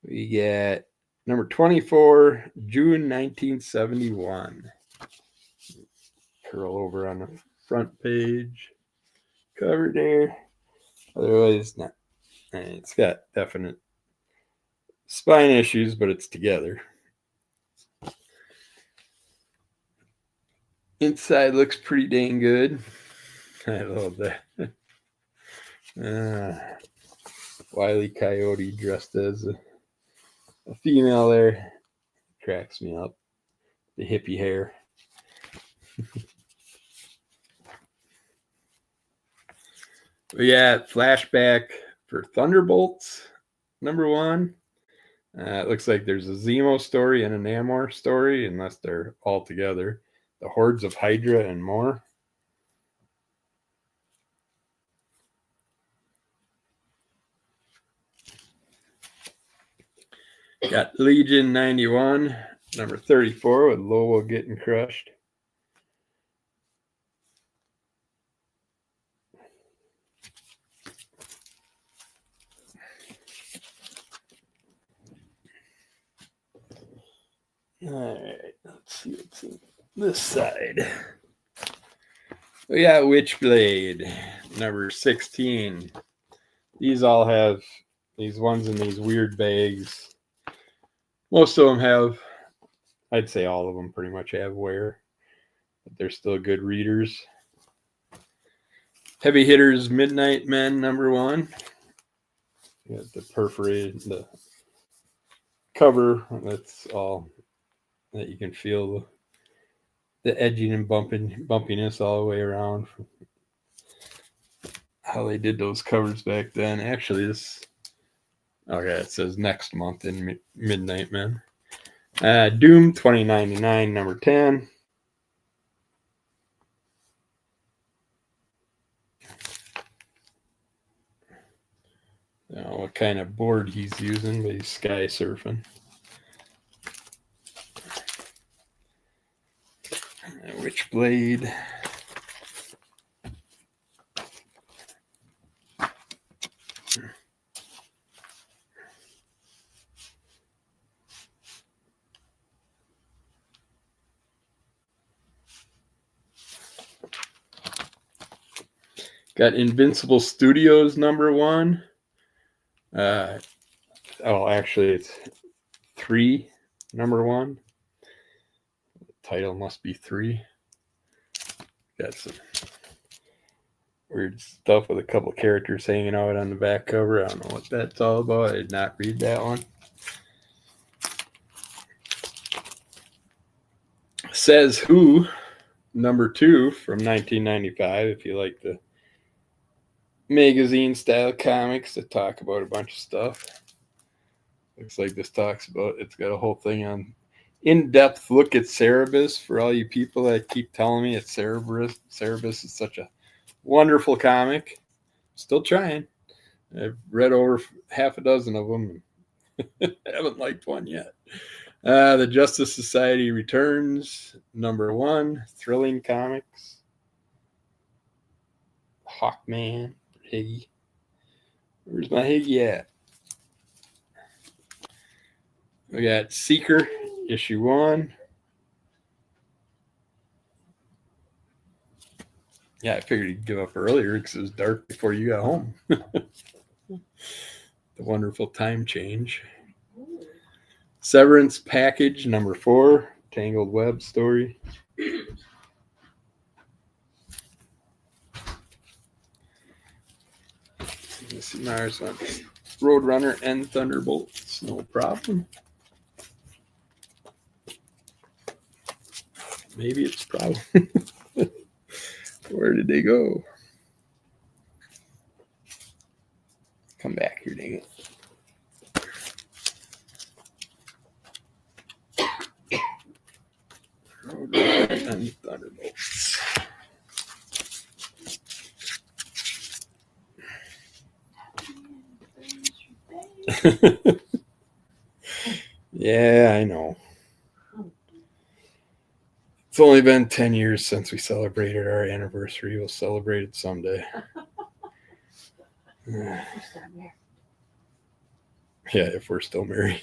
We got number 24, June 1971. Curl over on the front page. Cover there. Otherwise, not. It's got definite spine issues, but it's together. Inside looks pretty dang good. I love that. Wile E. Coyote dressed as a female there. Cracks me up. The hippie hair. Yeah, flashback for Thunderbolts, number 1. It looks like there's a Zemo story and a Namor story, unless they're all together. The Hordes of Hydra and more. Got Legion 91, number 34, with Lobo getting crushed. All right, let's see what's in this side. We got Witchblade, number 16. These all have these ones in these weird bags. Most of them have, I'd say all of them pretty much have wear, but they're still good readers. Heavy Hitters Midnight Men, number 1. You got the perforated, the cover, that's all that you can feel the edging and bumpiness all the way around. How they did those covers back then. Actually, this, okay, it says next month in Midnight Men. Doom 2099, number 10. I don't know what kind of board he's using, but he's sky surfing. Witchblade. Got Invincible Studios, number 1. Actually, it's 3, number 1. The title must be 3. Got some weird stuff with a couple characters hanging out on the back cover. I don't know what that's all about. I did not read that one. Says Who, number 2 from 1995. If you like the magazine style comics that talk about a bunch of stuff. Looks like this talks about, it's got a whole thing on in-depth look at Cerebus for all you people that keep telling me it's Cerebus. Cerebus is such a wonderful comic. Still trying. I've read over half a dozen of them. Haven't liked one yet. The Justice Society Returns, number 1, Thrilling Comics. Hawkman, Higgy. Where's my Higgy at? We got Seeker, issue 1. Yeah, I figured you'd give up earlier because it was dark before you got home. The wonderful time change. Severance Package, number 4, Tangled Web story. Let's see, Mars wants Roadrunner and Thunderbolts, no problem. Maybe it's a problem. Where did they go? Come back here, dang it. Roadrunner and Thunderbolts. Yeah, I know. It's only been 10 years since we celebrated our anniversary. We'll celebrate it someday. Yeah, if we're still married.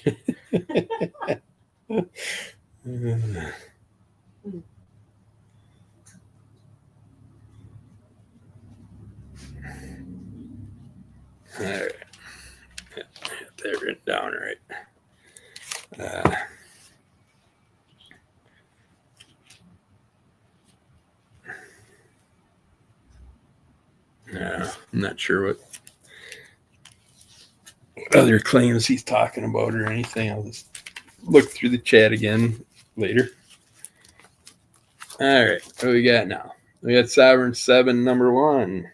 All right. They're written down right. I'm not sure what other claims he's talking about or anything. I'll just look through the chat again later. All right, what do we got now? We got Sovereign 7, number 1.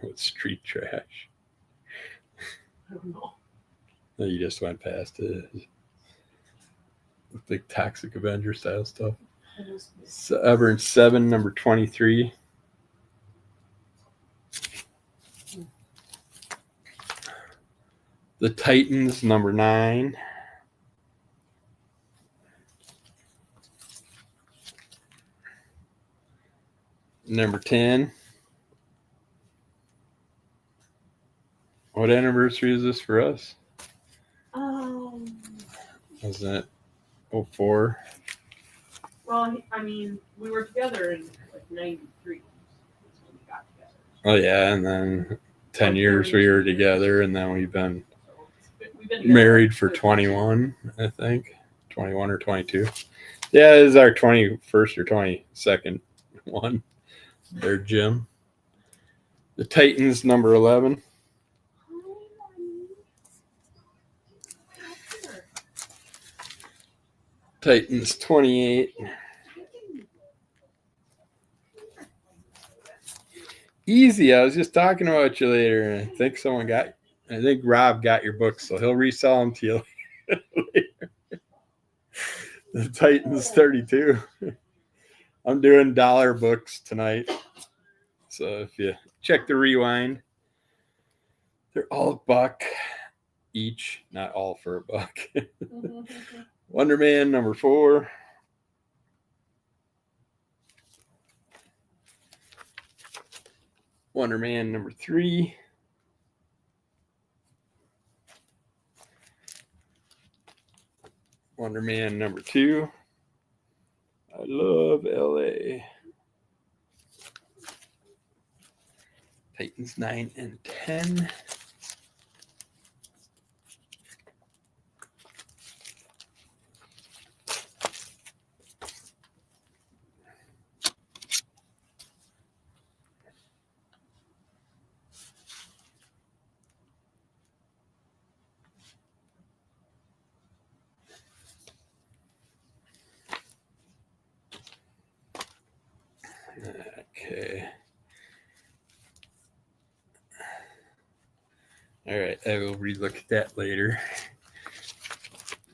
What street trash? I don't know. No, you just went past it. Like Toxic Avenger style stuff. Sovereign 7, number 23. The Titans, number 9. Number 10. What anniversary is this for us? Wasn't it 04? Well, I mean, we were together in like 93. That's when we got together. Oh, yeah, and then 10 years we were together, and then we've been We've been together married for 21, I think. 21 or 22. Yeah, this is our 21st or 22nd one. There, Jim. The Titans, number 11. Titans 28. Easy. I was just talking about you later, and I think Rob got your books, so he'll resell them to you later. The Titans 32. I'm doing dollar books tonight. So if you check the rewind, they're all $1 each, not all for $1. Wonder Man, number 4. Wonder Man, number 3. Wonder Man, number 2. I love LA. Titans 9 and 10. Okay. All right, I will relook at that later.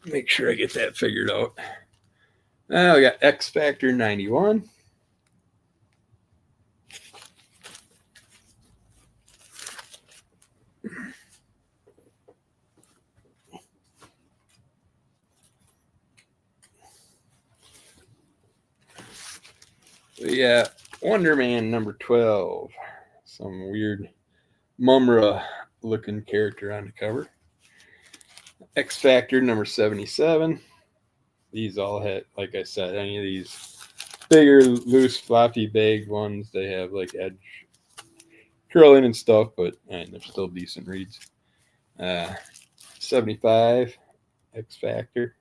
Make sure I get that figured out. Now we got X Factor 91. We got Wonder Man number 12. Some weird Mumra looking character on the cover. X Factor number 77. These all had, like I said, any of these bigger, loose, floppy, bag ones, they have like edge curling and stuff, but they're still decent reads. 75 X Factor.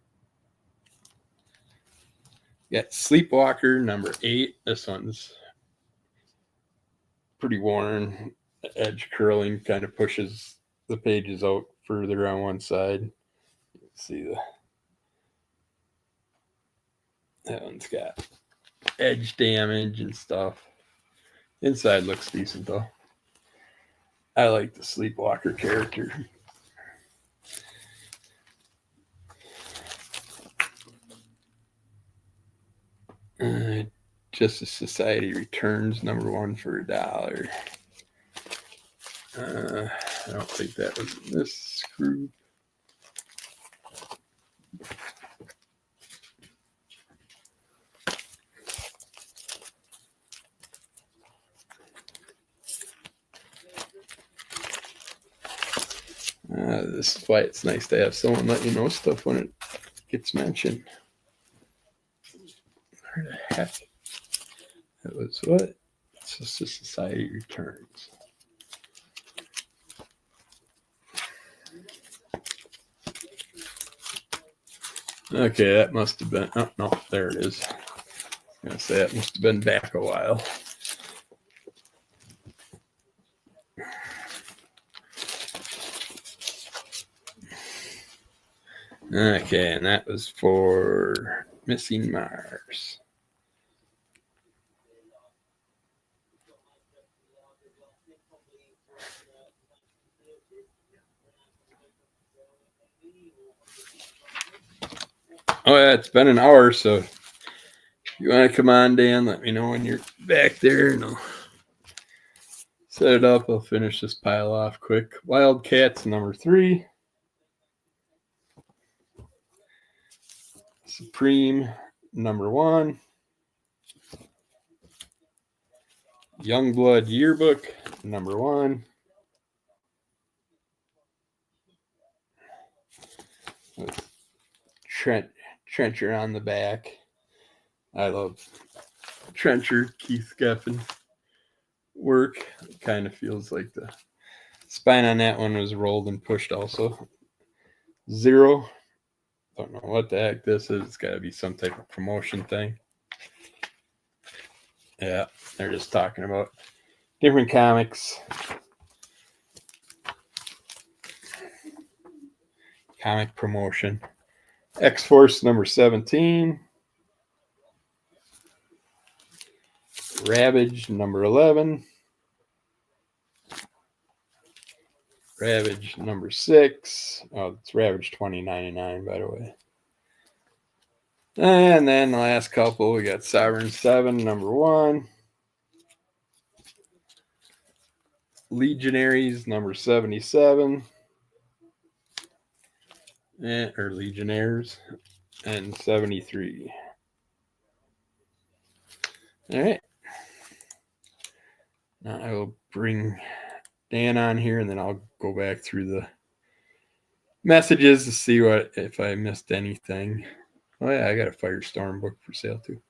Got Sleepwalker number 8. This one's pretty worn. Edge curling kind of pushes the pages out further on one side. You can see that one's got edge damage and stuff. Inside looks decent though. I like the Sleepwalker character. Justice Society Returns number 1 for $1. I don't think that was in this group. This is why it's nice to have someone let you know stuff when it gets mentioned. Where the heck? That was what? Justice Society Returns. Okay, that must have been. Oh no, there it is. I was gonna say that must have been back a while. Okay, and that was for Missing Mars. Oh yeah, it's been an hour, so if you want to come on, Dan, let me know when you're back there, and I'll set it up. I'll finish this pile off quick. Wildcats number 3. Supreme number 1. Youngblood Yearbook number 1. With Trencher on the back. I love Trencher, Keith Geffen work. It kind of feels like the spine on that one was rolled and pushed also. 0. Don't know what the heck this is. It's got to be some type of promotion thing. Yeah, they're just talking about different comics. Comic promotion. X-Force number 17. Ravage number 11. Ravage number 6. Oh, it's Ravage 2099, by the way. And then the last couple, we got Sovereign 7 number 1. Legionaries number 77. Or Legionnaires. And 73. All right. Now I will bring Dan on here, and then I'll go back through the messages to see what if I missed anything. Oh yeah, I got a Firestorm book for sale too,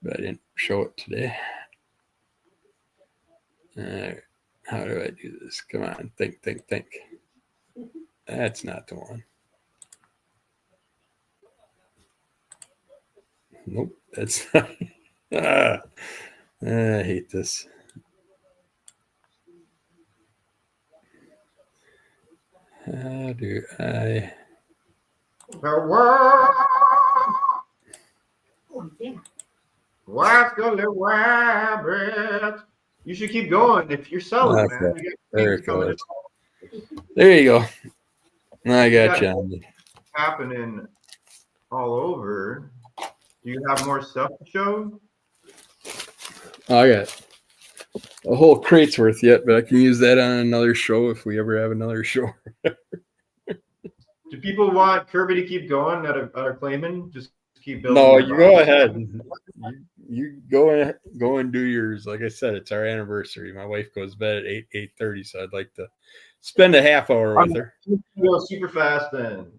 but I didn't show it today. How do I do this? Come on, think. That's not the one. Nope, that's not. I hate this. How do I? Oh, yeah. Rascal Rabbit. You should keep going if you're selling, man. Okay. You got Very things coming in. close. There you go. I got got you on it. happening all over. Do you have more stuff to show? Oh, I got a whole crate's worth yet, but I can use that on another show if we ever have another show. Do people want Kirby to keep going that are claiming? Just keep building. No, their you go box? ahead. You go and do yours. Like I said, it's our anniversary. My wife goes to bed at 8:30, so I'd like to spend a half hour with her. Go super fast then.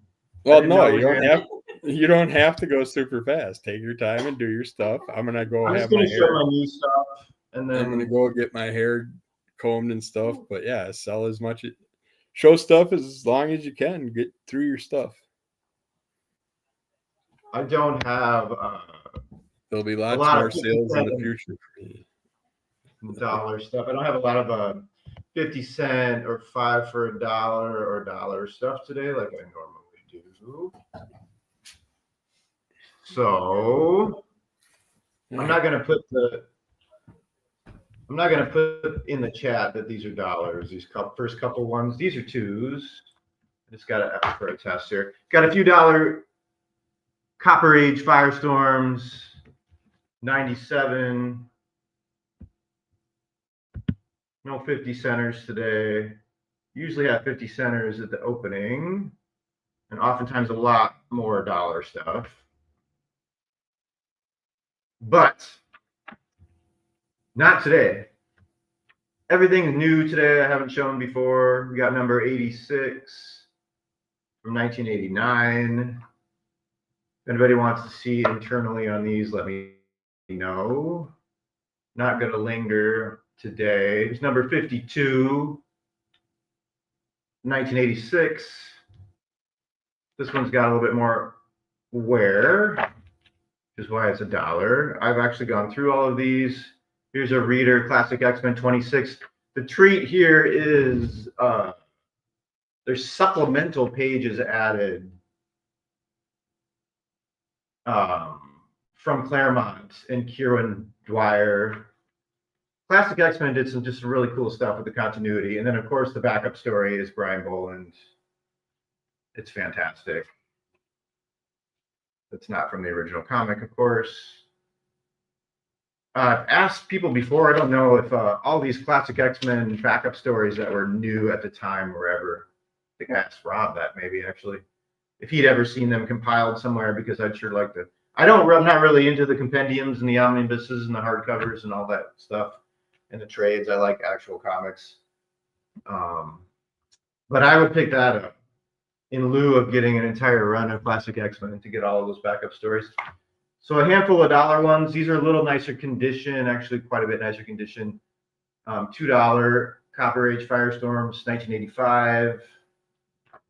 Well, didn't no, know you we don't were- have you don't have to go super fast. Take your time and do your stuff. I'm gonna go I'm just have my gonna show hair. my new stuff, and I'm gonna then go get my hair combed and stuff. But yeah, sell as much. Show stuff as long as you can. Get through your stuff. I don't have There'll be lots lot of more sales in the 50 future. dollar stuff. I don't have a lot of 50 cent or 5 for $1 or $1 stuff today like I normally do. So I'm not gonna put in the chat that these are dollars. These first couple ones, these are twos. I just got to for a test here. Got a few dollar Copper Age Firestorms, 97. No 50 centers today. Usually have 50 centers at the opening, and oftentimes a lot more dollar stuff. But not today. Everything's new today. I haven't shown before. We got number 86 from 1989. If anybody wants to see internally on these, let me know. Not going to linger today. It's number 52, 1986. This one's got a little bit more wear, which is why it's $1. I've actually gone through all of these. Here's a reader, Classic X-Men 26. The treat here is there's supplemental pages added from Claremont and Kieran Dwyer. Classic X-Men did some just really cool stuff with the continuity. And then, of course, the backup story is Brian Boland. It's fantastic. It's not from the original comic, of course. I've asked people before, I don't know if all these Classic X-Men backup stories that were new at the time were ever, I think I asked Rob that maybe actually, if he'd ever seen them compiled somewhere, because I'd sure like to. I'm not really into the compendiums and the omnibuses and the hardcovers and all that stuff and the trades. I like actual comics. But I would pick that up in lieu of getting an entire run of Classic X-Men to get all of those backup stories. So a handful of dollar ones. These are a little nicer condition, actually quite a bit nicer condition. $2 Copper Age Firestorms, 1985,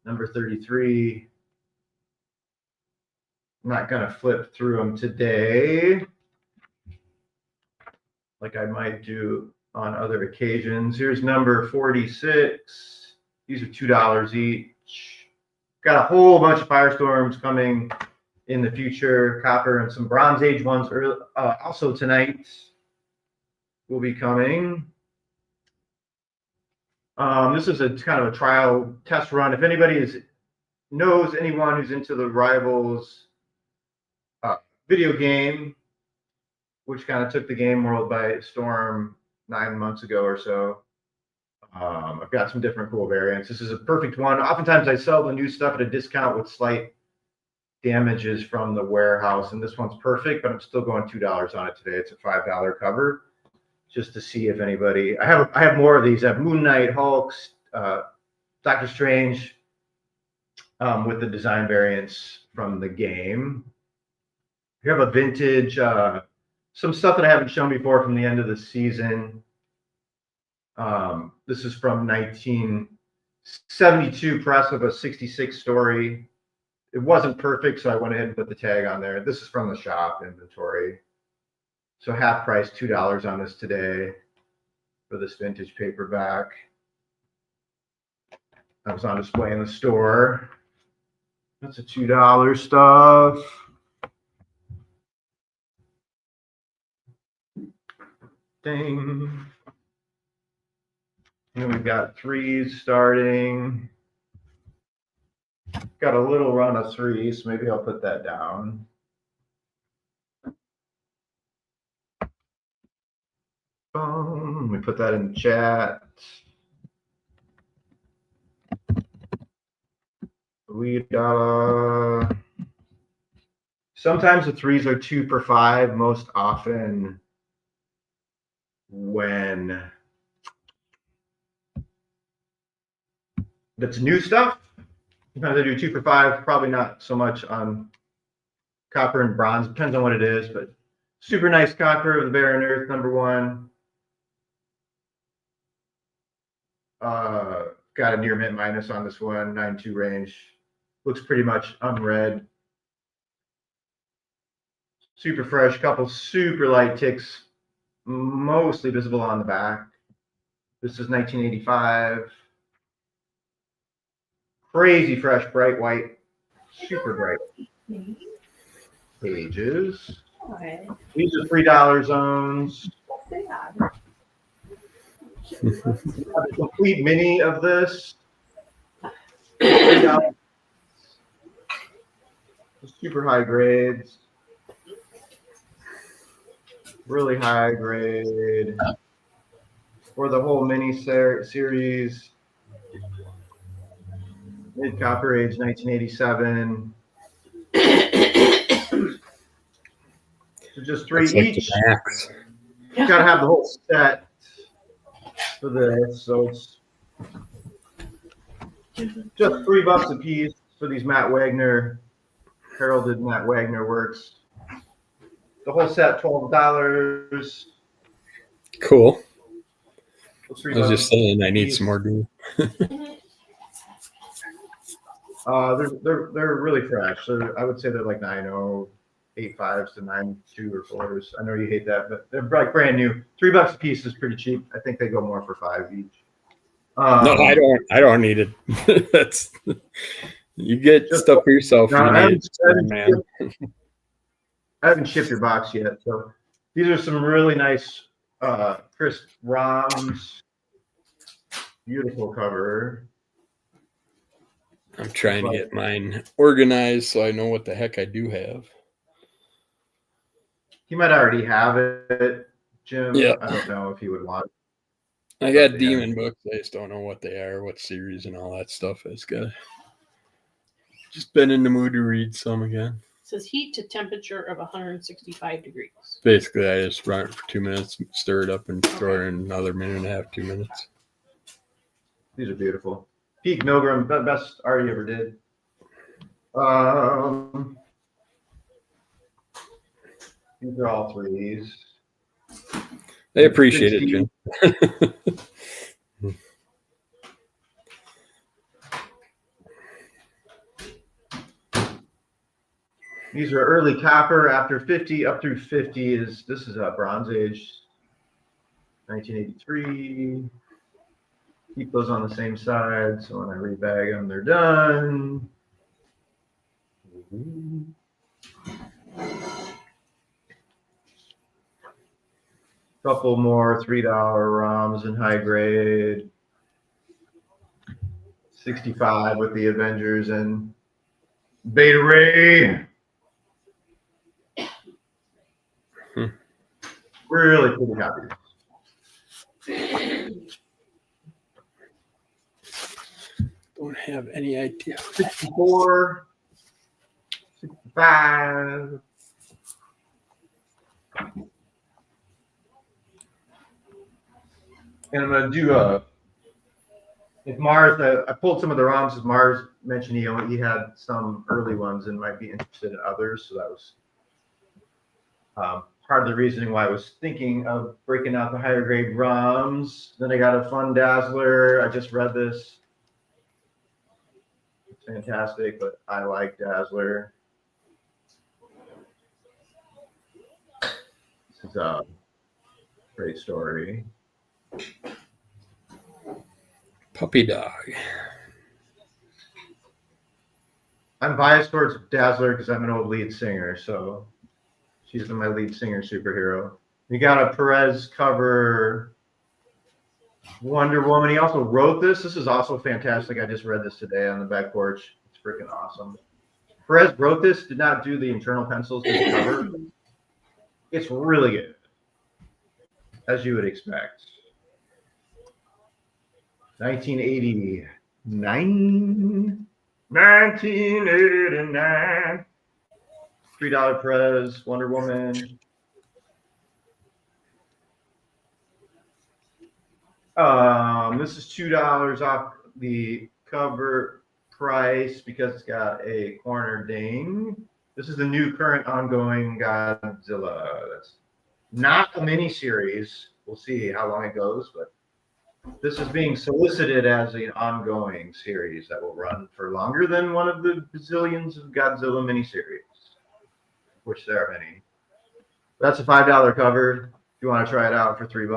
number 33. I'm not going to flip through them today like I might do on other occasions. Here's number 46. These are $2 each. Got a whole bunch of Firestorms coming in the future. Copper and some Bronze Age ones also tonight will be coming. This is a kind of a trial test run. If anybody knows anyone who's into the Rivals video game, which kind of took the game world by storm 9 months ago or so, I've got some different cool variants. This is a perfect one. Oftentimes I sell the new stuff at a discount with slight damages from the warehouse, and this one's perfect, but I'm still going $2 on it today. It's a $5 cover, just to see if anybody. I have more of these. I have Moon Knight, Hulks, Doctor Strange, with the design variants from the game. We have a vintage, some stuff that I haven't shown before from the end of the season. This is from 1972 press of a 66 story. It wasn't perfect, so I went ahead and put the tag on there. This is from the shop inventory. So half price, $2 on this today for this vintage paperback. That was on display in the store. That's a $2 stuff. Ding. And we've got threes starting. Got a little run of threes, so maybe I'll put that down. Boom. Let me put that in the chat. Sometimes the threes are 2 for 5. Most often, when that's new stuff, sometimes I do 2 for 5. Probably not so much on copper and bronze. Depends on what it is, but super nice copper with Barren Earth #1. Got a near mint minus on this one, 9.2 range. Looks pretty much unread. Super fresh, couple super light ticks, mostly visible on the back. This is 1985. Crazy fresh, bright white, super bright pages. These are $3 zones. A complete mini of this. $3. Super high grades. Really high grade. For the whole mini series. Mid copper age 1987. So just 3 each. You gotta have the whole set for this, so it's just $3 a piece for these Matt Wagner, heralded Matt Wagner works. The whole set, $12. Cool. I $3 was just saying I need piece. some more glue. They're really fresh. So I would say they're like 9.0, 8.5s to 9.2 or 4s. I know you hate that, but they're like brand new. $3 a piece is pretty cheap. I think they go more for 5 each. No, I don't need it. That's you get stuff for yourself. No, You need it, I haven't shipped your box yet. So these are some really nice crisp ROMs. Beautiful cover. I'm trying to get mine organized so I know what the heck I do have. He might already have it, Jim. Yeah. I don't know if he would want it. I got demon books. I just don't know what they are, what series, and all that stuff. It's good. Just been in the mood to read some again. It says heat to temperature of 165 degrees. Basically, I just run it for 2 minutes, stir it up, and throw it in another minute and a half, 2 minutes. These are beautiful. Peak Milgram, best art he ever did. These are all threes. They appreciate it, Jim. These are early copper. After 50, up through 50 this is a Bronze Age, 1983. Keep those on the same side, so when I rebag them, they're done. Couple more $3 ROMs in high grade. 65 with the Avengers and Beta Ray. Really pretty happy. Don't have any idea. 64, 65. And I'm gonna do if Mars. I pulled some of the ROMs as Mars mentioned. He had some early ones and might be interested in others. So that was part of the reasoning why I was thinking of breaking out the higher grade ROMs. Then I got a fun Dazzler. I just read this. It's fantastic, but I like Dazzler. This is a great story. Puppy dog. I'm biased towards Dazzler because I'm an old lead singer, so she's my lead singer superhero. You got a Perez cover Wonder Woman. He also wrote this. This is also fantastic. I just read this today on the back porch. It's freaking awesome. Perez wrote this, did not do the internal pencils to the cover. It's really good, as you would expect. 1989. $3 Perez, Wonder Woman. This is $2 off the cover price because it's got a corner ding. This is the new current ongoing Godzilla. That's not a mini series. We'll see how long it goes, but this is being solicited as an ongoing series that will run for longer than one of the bazillions of Godzilla miniseries, which there are many. That's a $5 cover. If you want to try it out for $3,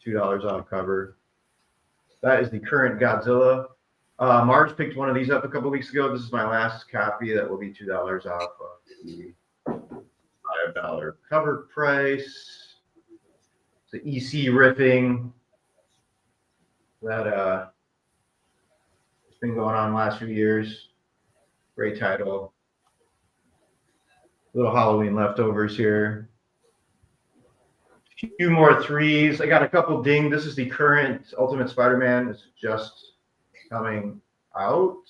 $2 off cover. That is the current Godzilla. Mars picked one of these up a couple weeks ago. This is my last copy. That will be $2 off of the $5 cover price. It's the EC riffing that has been going on the last few years. Great title. Little Halloween leftovers here. A few more threes. I got a couple ding. This is the current Ultimate Spider-Man. It's just coming out.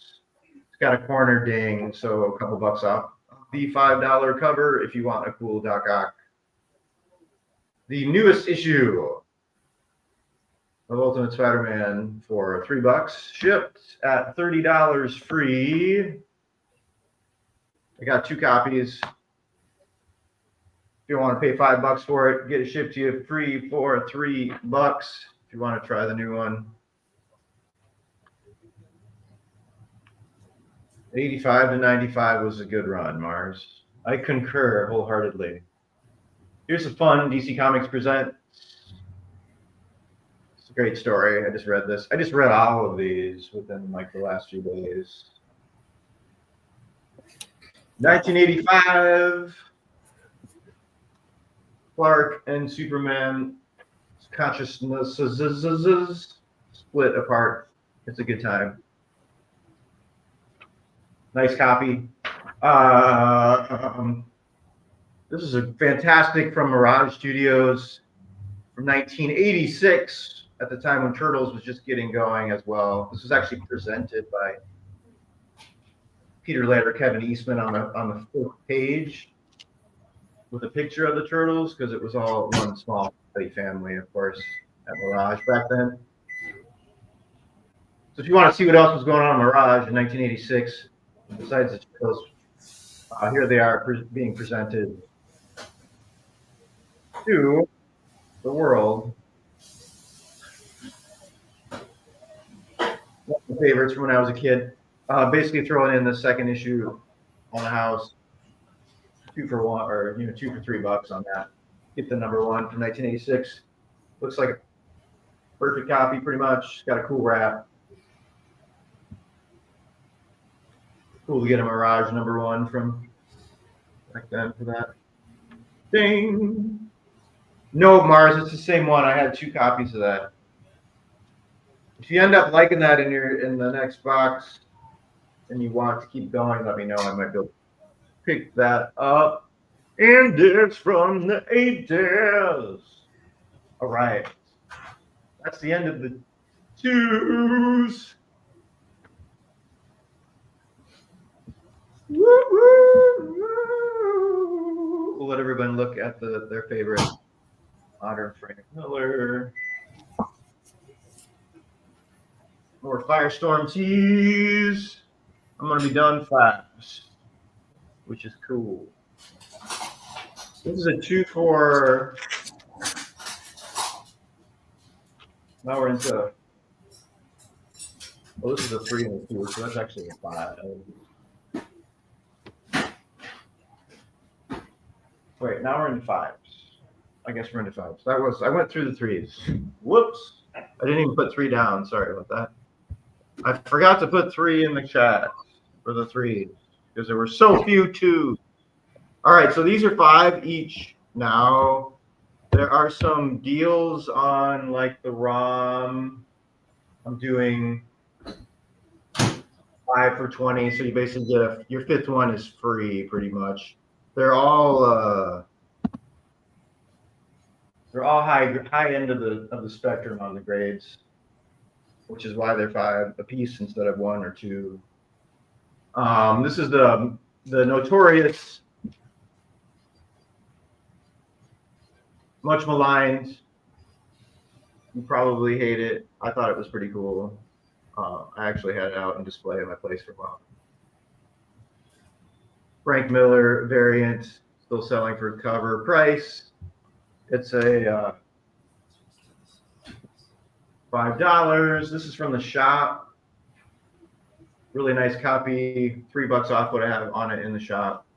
It's got a corner ding, so a couple bucks off the $5 cover if you want a cool Doc Ock. The newest issue of Ultimate Spider-Man for $3, shipped at $30 free. I got 2 copies. If you want to pay $5 for it, get it shipped to you free for $3. If you want to try the new one. 85 to 95 was a good run, Mars. I concur wholeheartedly. Here's a fun DC Comics present. It's a great story. I just read this. I just read all of these within like the last few days. 1985. Clark and Superman consciousnesses split apart. It's a good time. Nice copy. This is a fantastic from Mirage Studios from 1986, at the time when Turtles was just getting going as well. This was actually presented by Peter Laird, Kevin Eastman on the 4th page with a picture of the Turtles, because it was all one small family, of course, at Mirage back then. So if you want to see what else was going on in Mirage in 1986, besides the Turtles, here they are being presented to the world. One of my favorites from when I was a kid. Basically throwing in the second issue on the house, 2 for $1, or 2 for $3 on that. Get the number 1 from 1986. Looks like a perfect copy, pretty much. Got a cool wrap. Cool to get a Mirage number 1 from back then for that. Ding! No, Mars, it's the same one. I had 2 copies of that. If you end up liking that in the next box and you want to keep going, let me know. I might be able to pick that up. And it's from the 80s. All right. That's the end of the 2s. We'll let everyone look at their favorite modern Frank Miller. More Firestorm tees. I'm going to be done fast, which is cool. This is a 2 for. Now we're into. Well, this is a 3 and a 2, so that's actually a 5. Wait, now we're into 5s. I guess we're into 5s. I went through the 3s. Whoops. I didn't even put 3 down. Sorry about that. I forgot to put 3 in the chat for the 3s because there were so few 2s. All right, so these are 5 each Now, there are some deals on like the ROM. I'm doing 5 for 20, so you basically get your fifth one is free, pretty much. They're all high end of the spectrum on the grades, which is why they're 5 a piece instead of 1 or 2. This is the notorious, much maligned. You probably hate it. I thought it was pretty cool. I actually had it out on display in my place for a while. Frank Miller variant, still selling for cover price. It's a $5. This is from the shop. Really nice copy. $3 off what I have on it in the shop.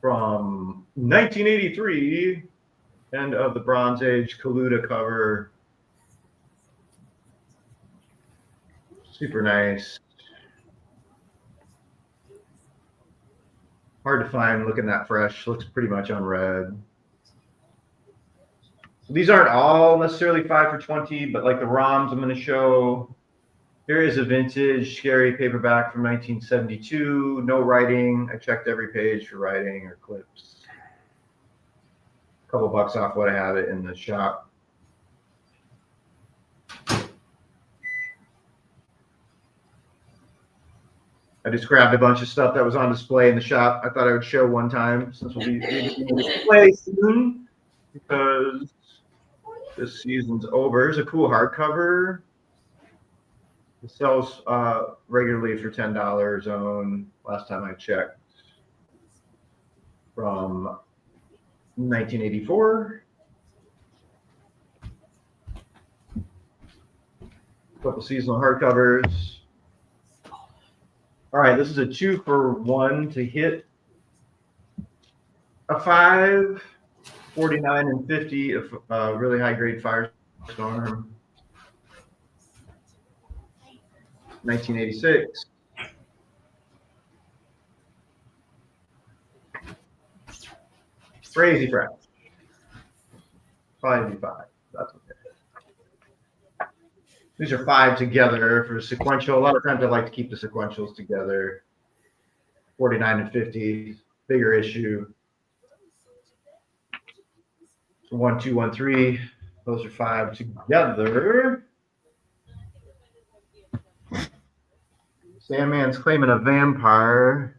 From 1983, end of the Bronze Age Kaluta cover. Super nice. Hard to find looking that fresh. Looks pretty much unread. So these aren't all necessarily 5 for 20, but like the ROMs I'm going to show. Here is a vintage scary paperback from 1972. No writing. I checked every page for writing or clips. A couple bucks off what I have it in the shop. I just grabbed a bunch of stuff that was on display in the shop. I thought I would show one time since we'll be in display soon because this season's over. Here's a cool hardcover. It sells regularly for $10 on last time I checked. From 1984. Couple seasonal hardcovers. All right, this is a 2 for 1 to hit a 5, 49 and 50 of really high grade Firestorm. 1986. Crazy fresh. 585. That's okay. These are 5 together for sequential. A lot of times I like to keep the sequentials together. 49 and 50, bigger issue. So 1, 2, 1, 3. Those are 5 together. Sandman's claiming a vampire.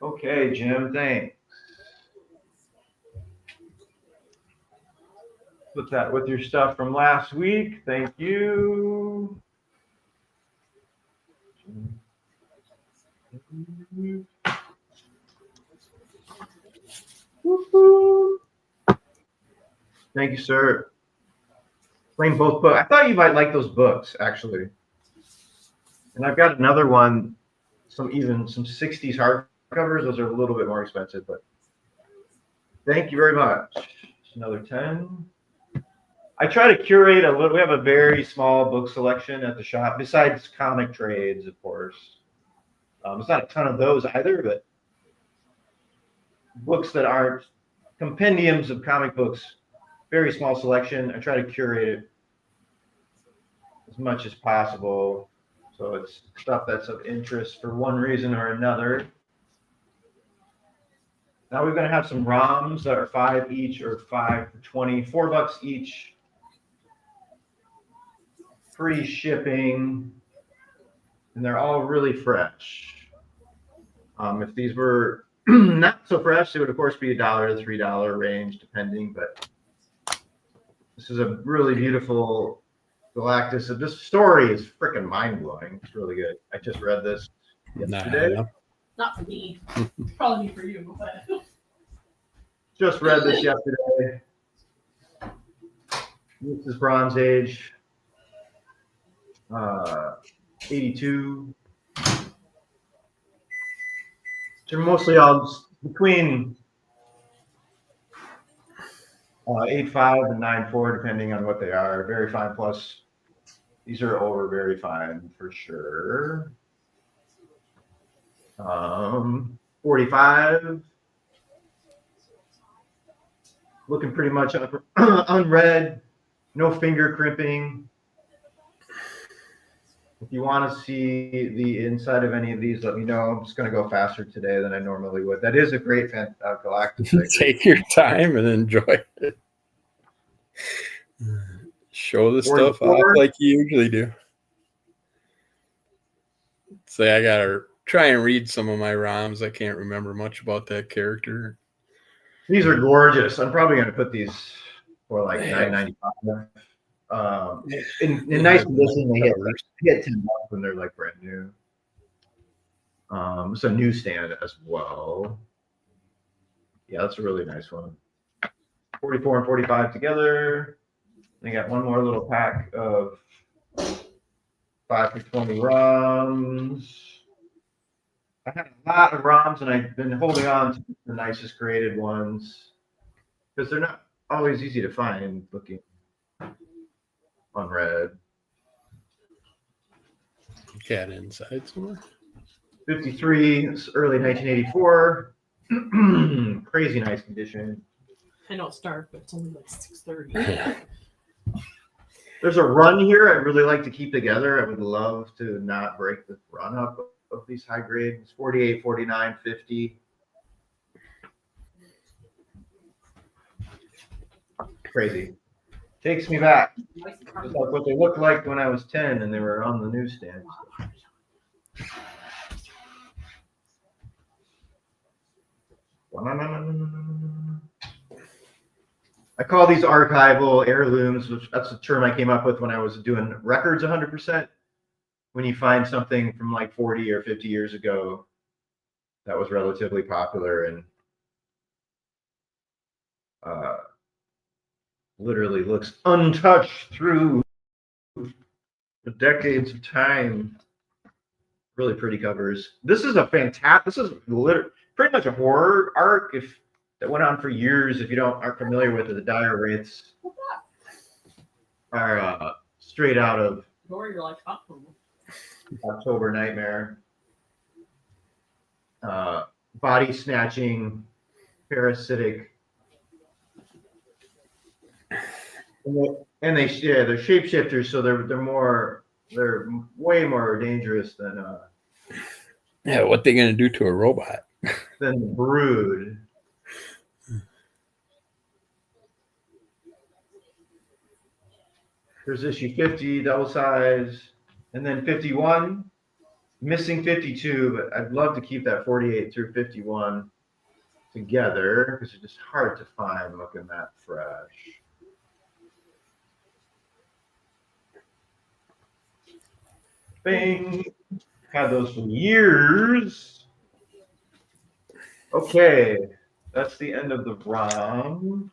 Okay, Jim, thanks. Put that with your stuff from last week. Thank you. Woo-hoo. Thank you, sir. Playing both books. I thought you might like those books, actually. And I've got another one, some 60s hardcovers. Those are a little bit more expensive, but thank you very much. Another 10. I try to curate a little. We have a very small book selection at the shop, besides comic trades, of course. It's not a ton of those either, but books that aren't compendiums of comic books, very small selection. I try to curate it as much as possible. So it's stuff that's of interest for one reason or another. Now we're going to have some ROMs that are 5 each or 5 for 20, $4 each. Free shipping, and they're all really fresh. If these were not so fresh, it would of course be $1 to $3 range, depending. But this is a really beautiful Galactus. This story is freaking mind blowing. It's really good. I just read this yesterday. Not for me. Probably for you, but Just read this yesterday. This is Bronze Age. 82. They're mostly all between 8.5 and 9.4, depending on what they are. Very fine plus. These are over very fine for sure. 45. looking pretty much unread, no finger crimping. If you want to see the inside of any of these, let me know. I'm just going to go faster today than I normally would. That is a great Galactus. Take your time and enjoy it. Show the stuff off like you usually do. Say I gotta try and read some of my ROMs. I can't remember much about that character. These are gorgeous. I'm probably going to put these for like $9.95. In nice condition, they hit $10 when they're like brand new. It's a newsstand as well. Yeah, that's a really nice one. 44 and 45 together. They got one more little pack of 5 for 20 ROMs. I have a lot of ROMs, and I've been holding on to the nicest graded ones because they're not always easy to find looking unread. Cat inside somewhere. 53, early 1984. Crazy nice condition. I know it's dark, but it's only like 6:30. There's a run here I'd really like to keep together. I would love to not break the run up of these high grades. 48, 49, 50. Crazy. Takes me back. Just like what they looked like when I was 10 and they were on the newsstand. I call these archival heirlooms, which that's a term I came up with when I was doing records 100%. When you find something from like 40 or 50 years ago that was relatively popular and literally looks untouched through the decades of time. Really pretty covers. This is a fantastic. This is pretty much a horror arc that went on for years. If you aren't familiar with it, the Dire Wraiths are straight out of You're like, October Nightmare. Body snatching, parasitic, and they're shapeshifters, so they're way more dangerous than what they gonna do to a robot? Than the Brood. There's issue 50, double size, and then 51. Missing 52, but I'd love to keep that 48 through 51 together because they're just hard to find looking that fresh. Bing. Had those for years. Okay, that's the end of the ROM.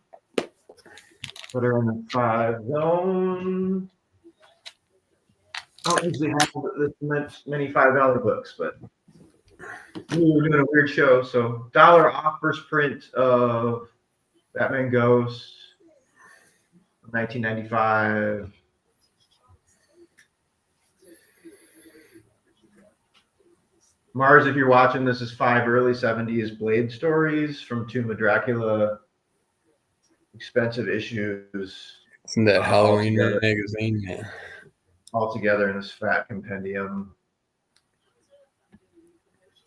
Put her in the 5 zone. I don't usually have this many $5 books, but we were doing a weird show. So $1 off first print of Batman Ghost, 1995. Mars, if you're watching, this is 5 early 70s Blade stories from Tomb of Dracula. Expensive issues. Isn't that Halloween magazine? Yeah. All together in this fat compendium.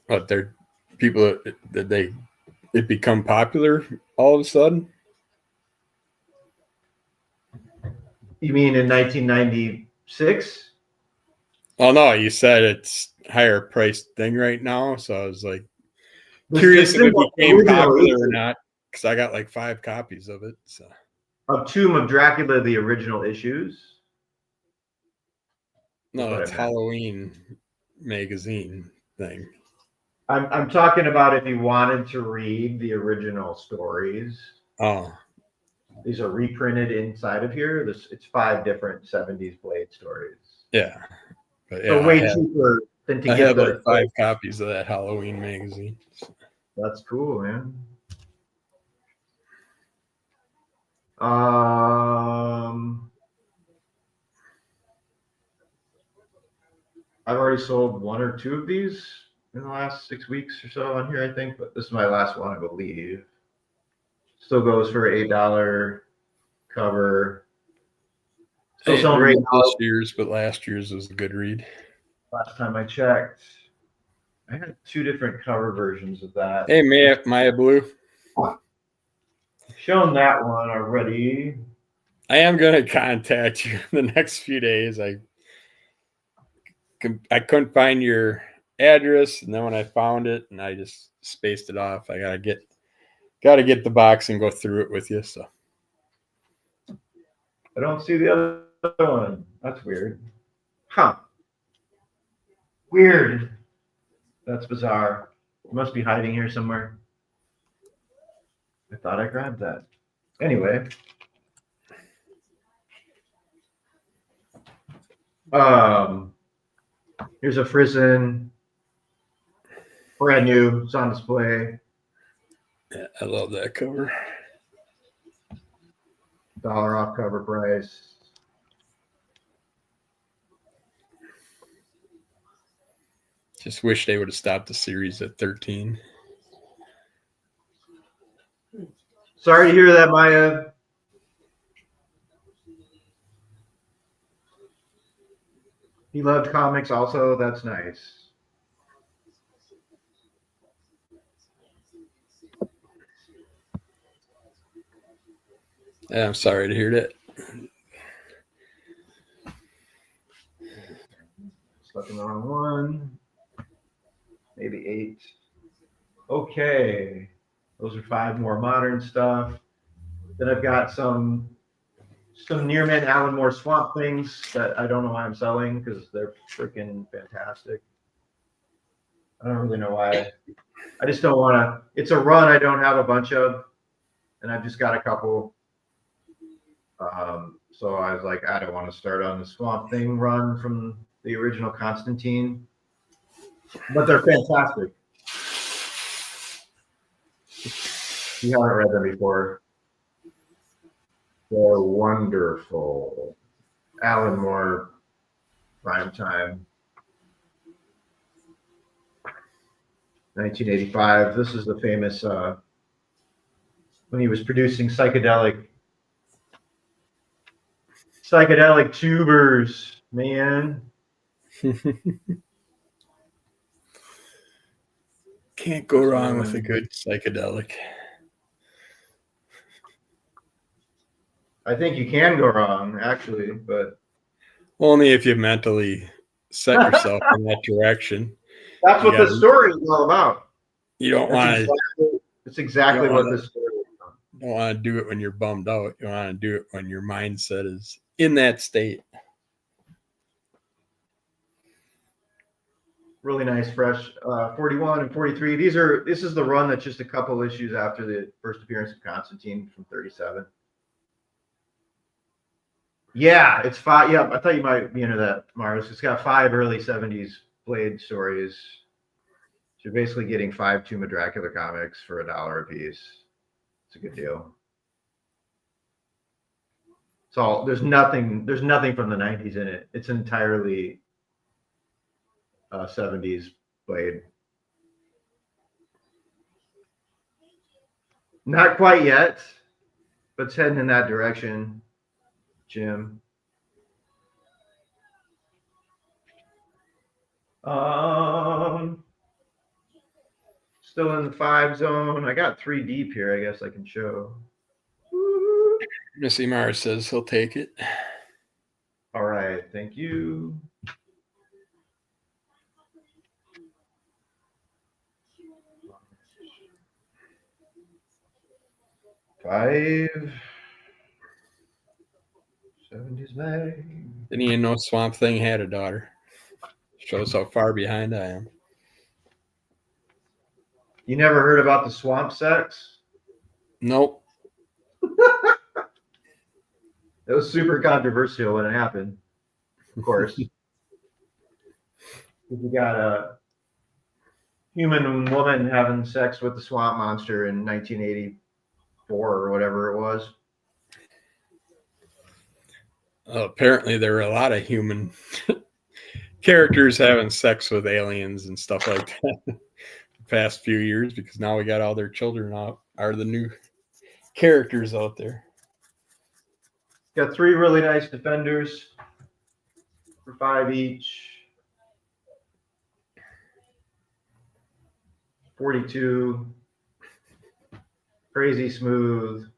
But they're people that it become popular all of a sudden. You mean in 1996? Oh no, you said it's higher priced thing right now, so I was like curious if it became popular or not, because I got like 5 copies of it. So of Tomb of Dracula, the original issues. No, it's Halloween magazine thing. I'm talking about if you wanted to read the original stories. Oh. These are reprinted inside of here. It's 5 different 70s Blade stories. Yeah. But yeah, so way cheaper than to get like 5 copies of that Halloween magazine. That's cool, man. I've already sold 1 or 2 of these in the last 6 weeks or so on here, I think, but this is my last one, I believe. Still goes for $8 cover. Still I selling didn't right read now. this year's, but last year's was a good read. Last time I checked, I had 2 different cover versions of that. Hey, Maya Blue. Shown that one already. I am going to contact you in the next few days. I couldn't find your address, and then when I found it, and I just spaced it off. I gotta get the box and go through it with you. So I don't see the other one. That's weird. Huh. Weird. That's bizarre. It must be hiding here somewhere. I thought I grabbed that. Anyway. Here's a Frizen. Brand new. It's on display. yeah, I love that cover. $1 off cover price. Just wish they would have stopped the series at 13. Sorry to hear that, Maya. He loved comics also. That's nice. Yeah, I'm sorry to hear that. Stuck in the wrong one. Maybe 8. Okay. Those are 5 more modern stuff. Then I've got some Nearman Alan Moore Swamp Things that I don't know why I'm selling because they're freaking fantastic. I don't really know why. I just don't want to. It's a run I don't have a bunch of, and I've just got a couple. So I was like, I don't want to start on the Swamp Thing run from the original Constantine, but they're fantastic. You haven't read them before. They're wonderful. Alan Moore, prime time. 1985. This is the famous when he was producing psychedelic tubers, man. Can't go wrong with a good psychedelic. I think you can go wrong, actually, but Only if you mentally set yourself in that direction. that's what Yeah. the story is all about. You don't want to. It's exactly You what don't this story is about. Don't want to do it when you're bummed out. You want to do it when your mindset is in that state. Really nice, fresh 41 and 43. This is the run that's just a couple issues after the first appearance of Constantine from 37. Yeah, it's 5. Yeah, I thought you might be into that, Mars. It's got 5 early 70s Blade stories. So you're basically getting 5 Tomb of Dracula comics for $1 a piece. It's a good deal. So there's nothing from the 90s in it. It's entirely 70s Blade. Not quite yet, but it's heading in that direction, Jim. Still in the 5 zone. I got 3 deep here. I guess I can show. Missy Mars says he'll take it. All right, thank you. Five. 70s mag. Didn't even know Swamp Thing had a daughter. Shows how far behind I am. You never heard about the swamp sex? Nope. It was super controversial when it happened, of course. You got a human woman having sex with the swamp monster in 1984 or whatever it was. Apparently, there were a lot of human characters having sex with aliens and stuff like that the past few years because now we got all their children out are the new characters out there. Got 3 really nice defenders for 5 each. 42. Crazy smooth.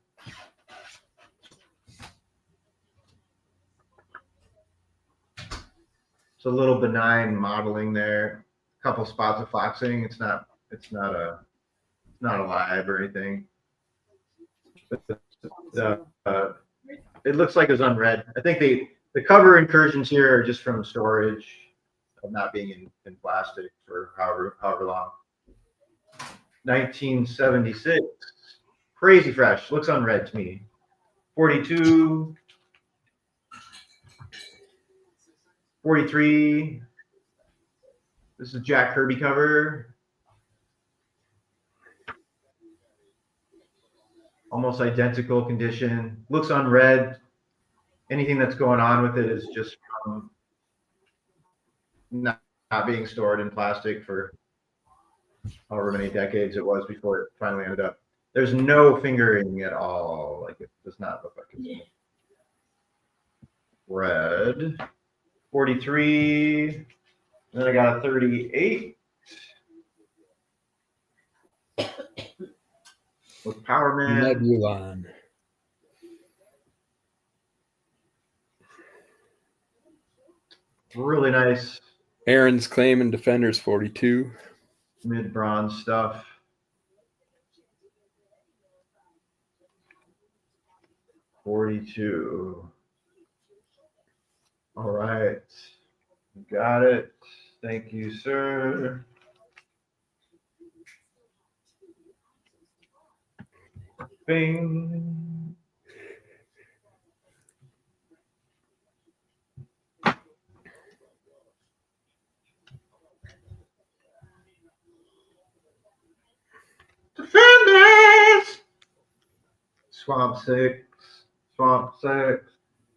It's a little benign modeling there. A couple spots of floxing. It's not alive or anything. But, it looks like it was unread. I think the cover incursions here are just from storage of not being in plastic for however long. 1976. Crazy fresh. Looks unread to me. 42. 43. This is Jack Kirby cover. Almost identical condition. Looks unread. Anything that's going on with it is just from not being stored in plastic for however many decades it was before it finally ended up. There's no fingering at all. Like, it does not look like it's red. 43. Then I got a 38. With Power Man. Nebulon. Really nice Aaron's Claim and Defenders 42. mid bronze stuff. $42. All right. Got it. Thank you, sir. Bing. Defenders. Swamp 6.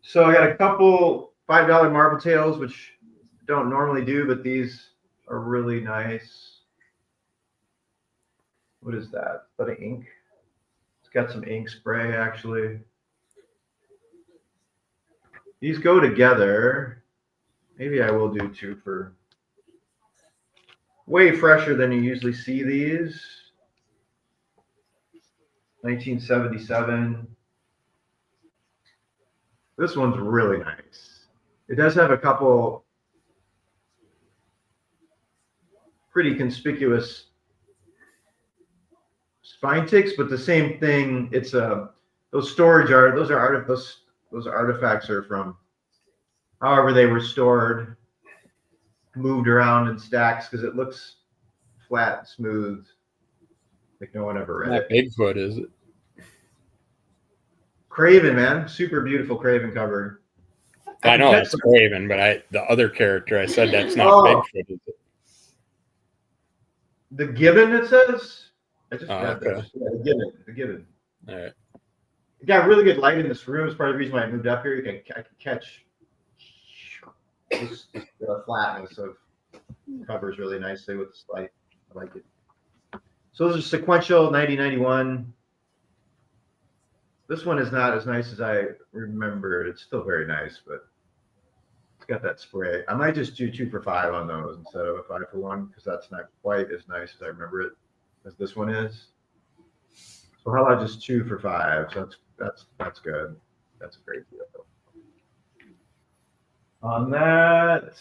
So I got a couple $5 Marble Tails, which I don't normally do, but these are really nice. What is that? Is that ink? It's got some ink spray, actually. These go together. Maybe I will do 2 for way fresher than you usually see these. 1977. This one's really nice. It does have a couple pretty conspicuous spine ticks, but the same thing. It's those artifacts are from however they were stored, moved around in stacks because it looks flat, smooth, like no one ever read Not it. Bigfoot, is it? Craven, man, super beautiful Craven cover. I know can it's catch Craven, but the other character I said that's not Oh. Bigfoot, is it? The Gibbon, it says. I just Oh, got okay. this. Yeah, the Gibbon. All right. It got really good light in this room. It's part of the reason why I moved up here. I could catch the flatness of covers really nicely with this light. I like it. So those are sequential 9091. This one is not as nice as I remembered. It's still very nice, but it's got that spray. I might just do 2 for 5 on those instead of a 5 for 1 because that's not quite as nice as I remember it as this one is. So how about just 2 for 5? So that's good. That's a great deal. On that,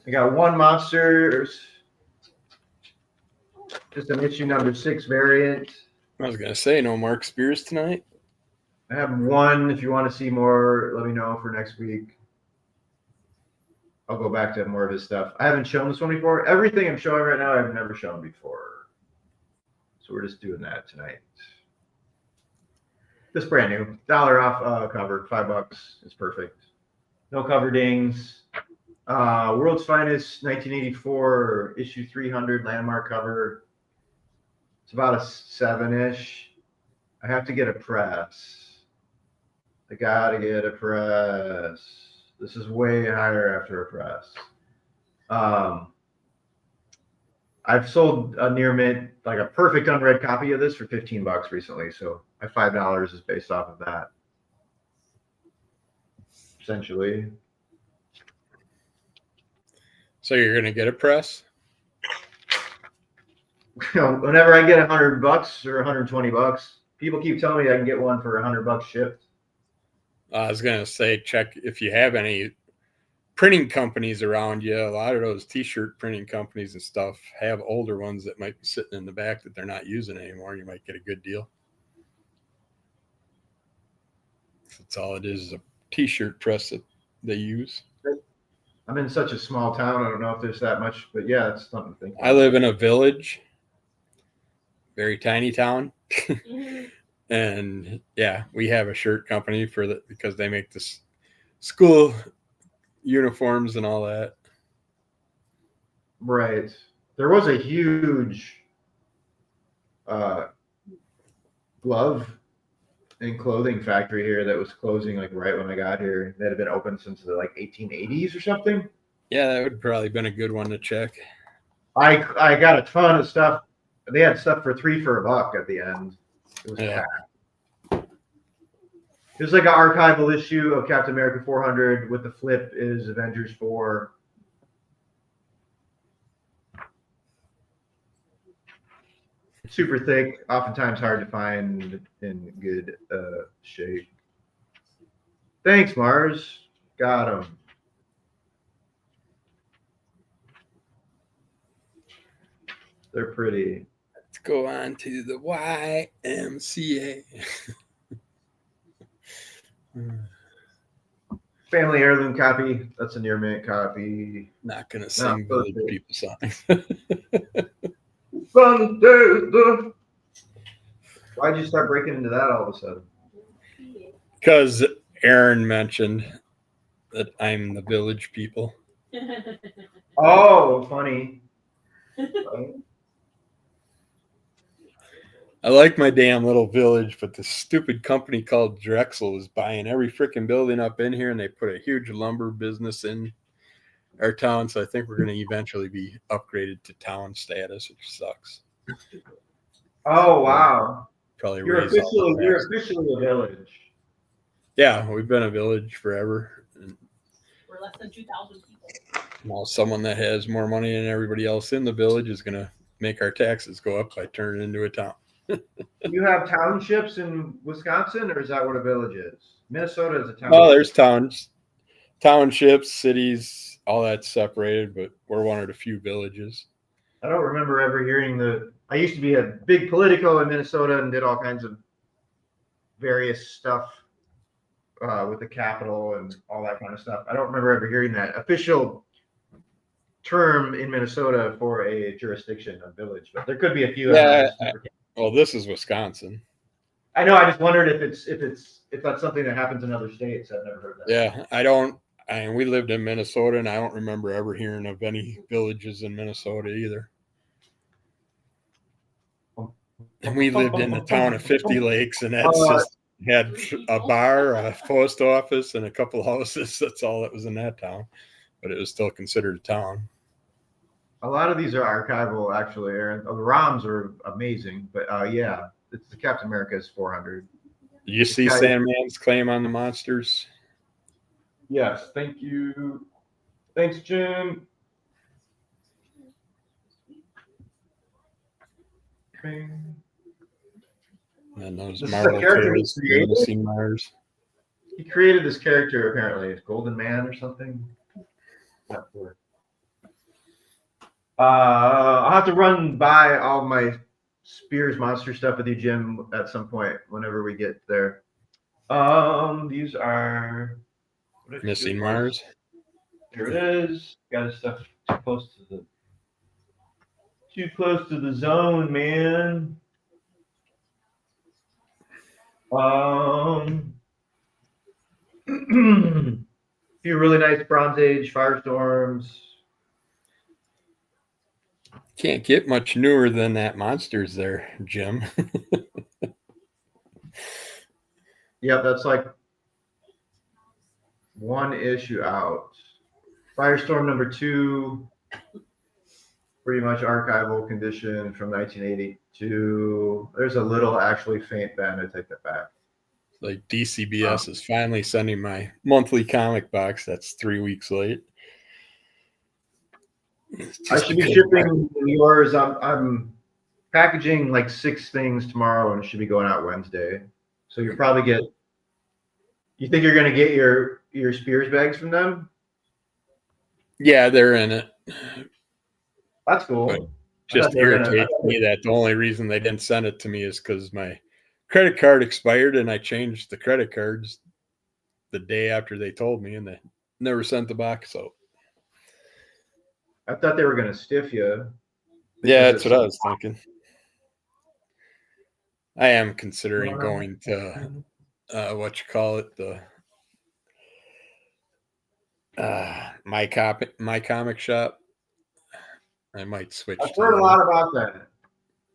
I got 1 Monsters, just an issue number 6 variant. I was gonna say no Mark Spears tonight. I have 1. If you want to see more, let me know for next week. I'll go back to more of his stuff. I haven't shown this one before. Everything I'm showing right now, I've never shown before. So we're just doing that tonight. This brand new, $1 off cover, $5. It's perfect. No cover dings. World's Finest, 1984, issue 300, landmark cover. It's about a 7-ish. I have to get a press. I gotta get a press. This is way higher after a press. I've sold a near mint, like a perfect unread copy of this for $15 recently. So my $5 is based off of that. Essentially. So you're gonna get a press? Whenever I get $100 or $120, people keep telling me I can get one for $100 shipped. I was gonna say, check if you have any printing companies around you. A lot of those T-shirt printing companies and stuff have older ones that might be sitting in the back that they're not using anymore. You might get a good deal. That's all it is a T-shirt press that they use. I'm in such a small town. I don't know if there's that much, but yeah, it's something to think about. I live in a village, very tiny town. And yeah, we have a shirt company for that because they make this school uniforms and all that. Right. There was a huge glove and clothing factory here that was closing like right when I got here. That had been open since the like 1880s or something. Yeah, that would probably been a good one to check. I got a ton of stuff. They had stuff for $3 for $1 at the end. It was Yeah. packed. It was like an archival issue of Captain America 400 with the flip is Avengers 4. Super thick, oftentimes hard to find in good shape. Thanks, Mars. Got him. They're pretty. Let's go on to the YMCA. Family heirloom copy. That's a near mint copy. Not gonna sing Village perfect. People songs. Why'd you start breaking into that all of a sudden? Because Aaron mentioned that I'm the Village People. Oh, funny. I like my damn little village, but this stupid company called Drexel is buying every freaking building up in here, and they put a huge lumber business in our town. So I think we're going to eventually be upgraded to town status, which sucks. Oh, wow. Probably You're raise all the officially a village. Yeah, we've been a village forever. And We're less than 2,000 people. now someone that has more money than everybody else in the village is going to make our taxes go up by turning it into a town. You have townships in Wisconsin, or is that what a village is? Minnesota is a township. Oh, there's townships, cities, all that's separated, but we're one of the few villages. I don't remember ever hearing I used to be a big Politico in Minnesota and did all kinds of various stuff with the Capitol and all that kind of stuff. I don't remember ever hearing that official term in Minnesota for a jurisdiction, a village, but there could be a few. Yeah. Well, this is Wisconsin. I know. I just wondered if that's something that happens in other states. I've never heard that. Yeah, we lived in Minnesota, and I don't remember ever hearing of any villages in Minnesota either. And we lived in the town of 50 Lakes, and that's just had a bar, a post office, and a couple houses. That's all that was in that town, but it was still considered a town. A lot of these are archival, actually, Aaron. The ROMs are amazing, but yeah, it's the Captain America's 400. Did you see Sandman's claim on the monsters? Yes, thank you. Thanks, Jim. And those This is a Marvel character toys, he created? Lucy Mars. He created this character, apparently. It's Golden Man or something. Not sure. I'll have to run by all my Spears monster stuff with you, Jim, at some point whenever we get there. These are Missing Mars. Here it is. Got his stuff too close to the zone, man. Few really nice Bronze Age Firestorms. Can't get much newer than that monsters there, Jim. Yep, that's like one issue out. Firestorm number 2. pretty much archival condition from 1982. There's a little actually faint bend. I take that back. Like DCBS is finally sending my monthly comic box. That's 3 weeks late. I should be shipping yours. I'm packaging like 6 things tomorrow and it should be going out Wednesday. So you'll probably get. You think you're gonna get your Spears bags from them? Yeah, they're in it. That's cool. But just irritates me that the only reason they didn't send it to me is because my credit card expired and I changed the credit cards the day after they told me, and they never sent the box out. I thought they were gonna stiff you. Yeah, that's what I was thinking. I am considering going to what you call it, the my comic shop. I might switch. I've heard a lot about that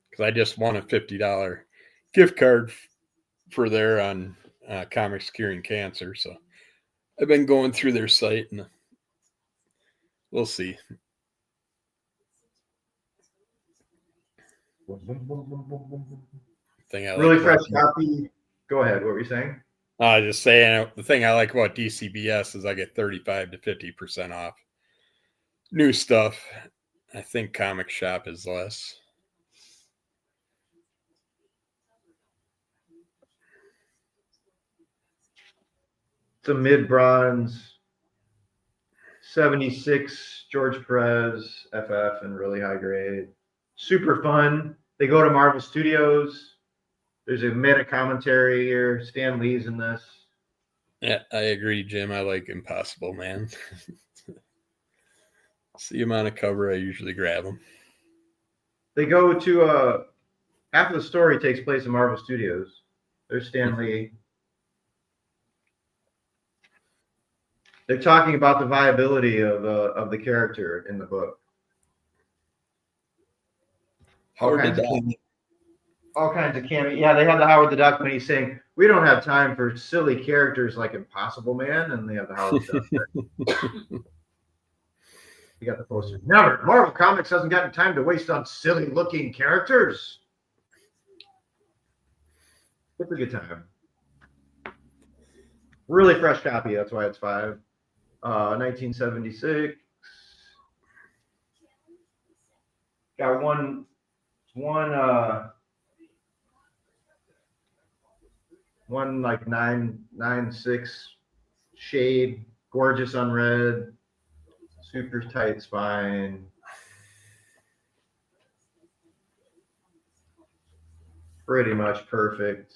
because I just won a $50 gift card for there on Comics Curing Cancer. So I've been going through their site and we'll see. Really fresh copy. Go ahead. What were you saying? I was just saying the thing I like about DCBS is I get 35 to 50% off new stuff. I think Comic Shop is less. It's a mid-bronze 76 George Perez FF and really high grade. Super fun. They go to Marvel Studios. There's a meta commentary here. Stan Lee's in this. Yeah, I agree, Jim. I like Impossible Man. See him on a cover, I usually grab them. They go to half of the story takes place in Marvel Studios. There's Stan Lee. They're talking about the viability of the character in the book. Howard the Duck. All kinds of cameo. Yeah, they have the Howard the Duck when he's saying, "We don't have time for silly characters like Impossible Man," and they have the Howard the Duck. You got the poster. Never. Marvel Comics hasn't gotten time to waste on silly-looking characters. It's a good time. Really fresh copy. That's why it's 5. 1976. Got one like 996 shade, gorgeous unread, super tight spine. Pretty much perfect.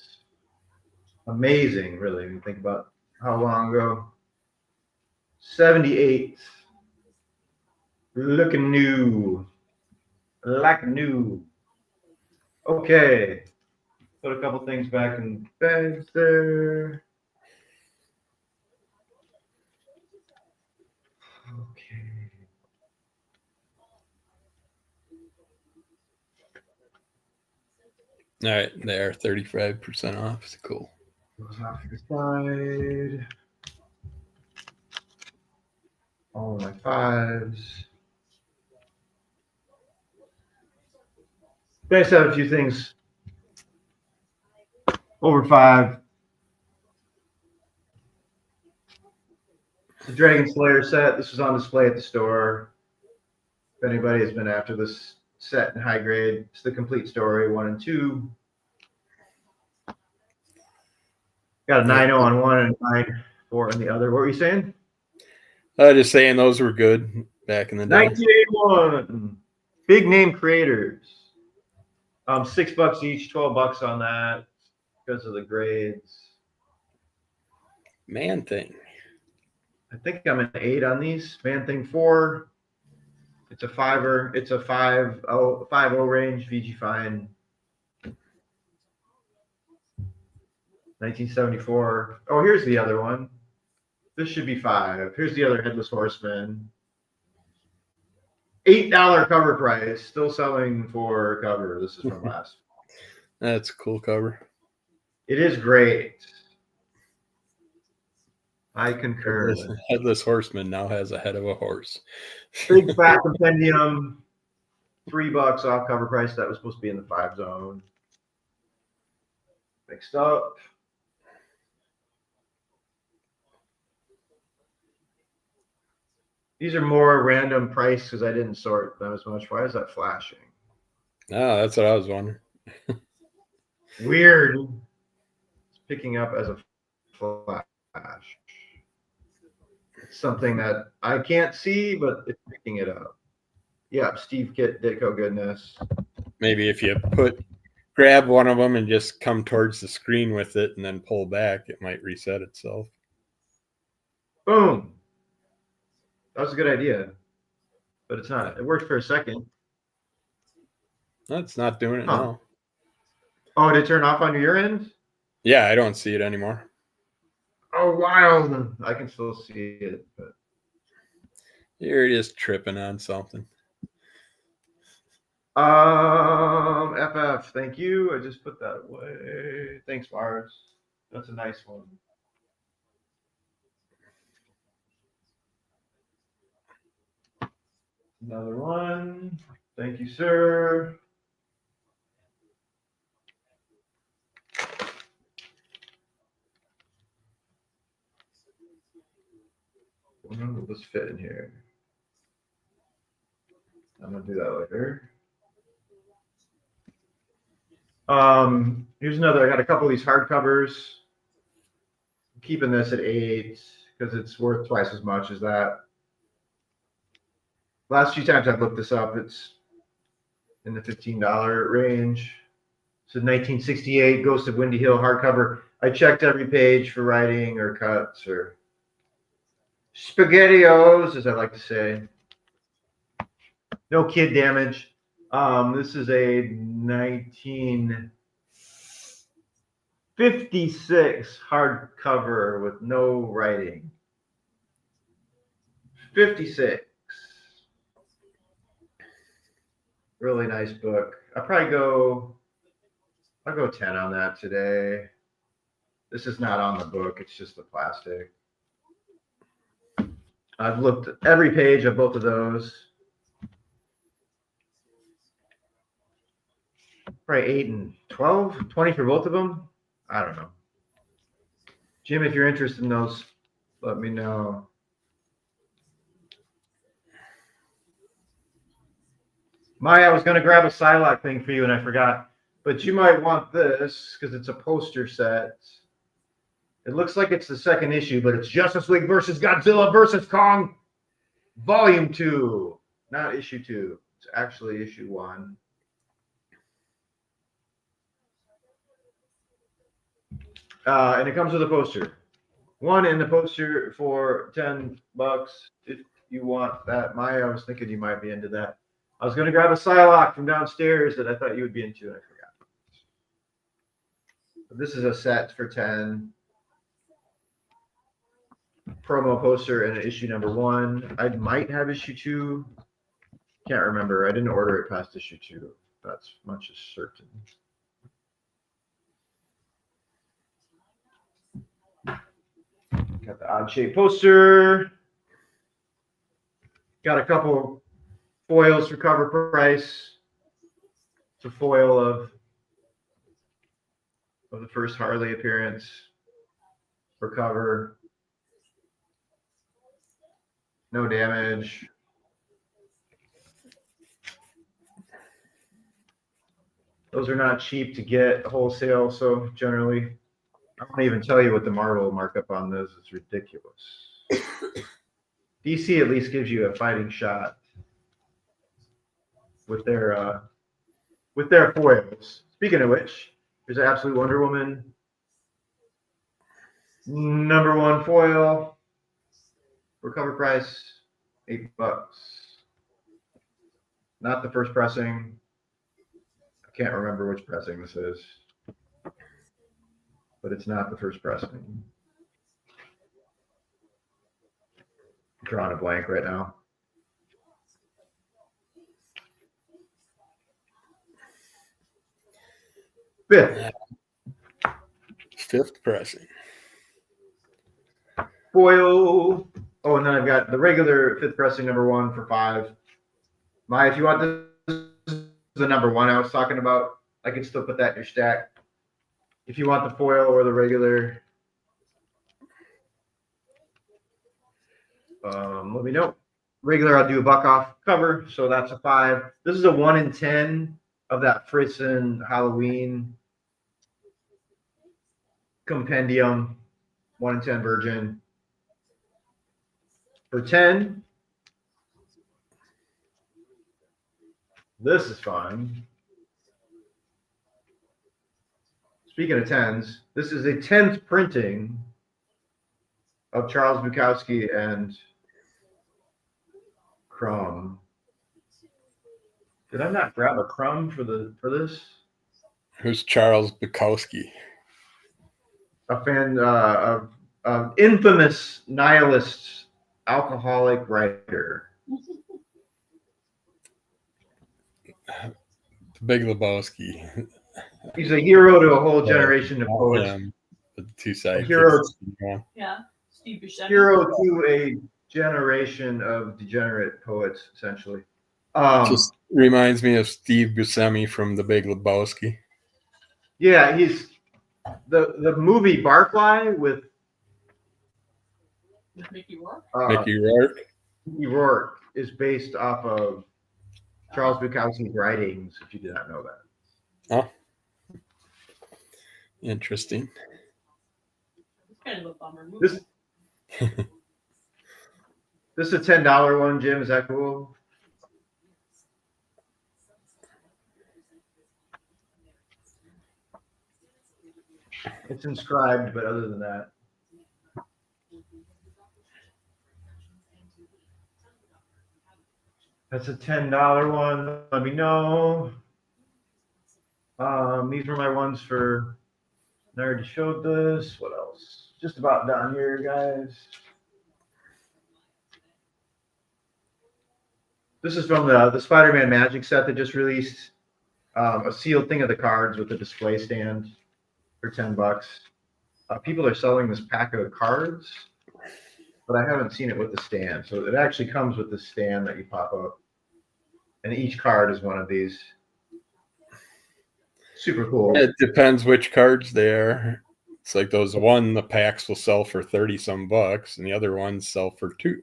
Amazing, really, when you think about how long ago. 78. Looking new. Like new. Okay. Put a couple things back in bags there. Okay. All right, they are 35% off. It's cool. Goes off to the side. All of my 5s. Nice to have a few things over 5. The Dragon Slayer set. This was on display at the store. If anybody has been after this set in high grade, it's the complete story 1 and 2. Got a 9.0 on one and 9.4 on the other. What were you saying? Just saying those were good back in the day. 1981. Big name creators. $6 each, $12 on that because of the grades. Man Thing. I think I'm an 8 on these. Man Thing 4. It's a 5er. It's a 5.0 range. VG Fine. 1974. Oh, here's the other one. This should be 5. Here's the other Headless Horseman. $8 cover price. Still selling for cover. This is from last. That's a cool cover. It is great. I concur. Headless Horseman now has a head of a horse. Big fat compendium. $3 off cover price. That was supposed to be in the 5 zone. Mixed up. These are more random price because I didn't sort them as much. Why is that flashing? Oh, that's what I was wondering. Weird. It's picking up as a flash. It's something that I can't see, but it's picking it up. Yeah, Steve Ditko goodness. Maybe if you grab one of them and just come towards the screen with it and then pull back, it might reset itself. Boom. That was a good idea, but it's not. It worked for a second. That's not doing it Huh. now. Oh, did it turn off on your end? Yeah, I don't see it anymore. Oh, wild. I can still see it, but You're just tripping on something. FF, thank you. I just put that away. Thanks, Mars. That's a nice one. Another one. Thank you, sir. Will this fit in here? I'm gonna do that later. Here's another. I got a couple of these hardcovers. I'm keeping this at 8 because it's worth twice as much as that. Last few times I've looked this up, it's in the $15 range. It's a 1968 Ghost of Windy Hill hardcover. I checked every page for writing or cuts or spaghettios, as I like to say. No kid damage. This is a 1956 hardcover with no writing. 56. Really nice book. I'll go 10 on that today. This is not on the book, it's just the plastic. I've looked at every page of both of those. Probably 8 and 12, 20 for both of them. I don't know. Jim, if you're interested in those, let me know. Maya, I was going to grab a Psylocke thing for you and I forgot. But you might want this because it's a poster set. It looks like it's the second issue, but it's Justice League versus Godzilla versus Kong, Volume 2. Not issue 2. It's actually issue 1. And it comes with a poster. One in the poster for $10 if you want that. Maya, I was thinking you might be into that. I was going to grab a Psylocke from downstairs that I thought you would be into, and I forgot. But this is a set for 10. Promo poster and issue number 1. I might have issue 2. Can't remember. I didn't order it past issue 2. That's much as certain. Got the odd shape poster. Got a couple foils for cover price. It's a foil of the first Harley appearance for cover. No damage. Those are not cheap to get wholesale, so generally, I won't even tell you what the Marvel markup on this is. Ridiculous. DC at least gives you a fighting shot with their foils. Speaking of which, there's Absolute Wonder Woman #1 foil for cover price, $8. Not the first pressing. I can't remember which pressing this is, but it's not the first pressing. I'm drawing a blank right now. Fifth pressing. Foil. Oh, and then I've got the regular 5th pressing #1 for $5. Maya, if you want this the number one I was talking about. I can still put that in your stack. If you want the foil or the regular, let me know. Regular, I'll do a buck off cover, so that's a 5. This is a 1 in 10 of that Fritzen Halloween compendium, 1 in 10 virgin. For 10, this is fun. Speaking of 10s, this is a 10th printing of Charles Bukowski and Crumb. Did I not grab a Crumb for this? Who's Charles Bukowski? A fan of infamous nihilist alcoholic writer. The Big Lebowski. He's a hero to a whole generation of poets. The two sides. Hero. Yeah, Steve Buscemi. Hero to a generation of degenerate poets, essentially. Just reminds me of Steve Buscemi from The Big Lebowski. Yeah, he's the movie Barfly with Mickey Rourke. Mickey Rourke. Mickey Rourke is based off of Charles Bukowski's writings, if you did not know that. Oh. Interesting. It's kind of a bummer movie. This is a $10 one, Jim. Is that cool? It's inscribed, but other than that. That's a $10 one. Let me know. These were my ones for. I already showed this. What else? Just about done here, guys. This is from the Spider-Man Magic set that just released. A sealed thing of the cards with a display stand for $10. People are selling this pack of cards, but I haven't seen it with the stand. So it actually comes with the stand that you pop up, and each card is one of these. Super cool. It depends which cards they are. It's like the packs will sell for 30 some bucks, and the other ones sell for $2.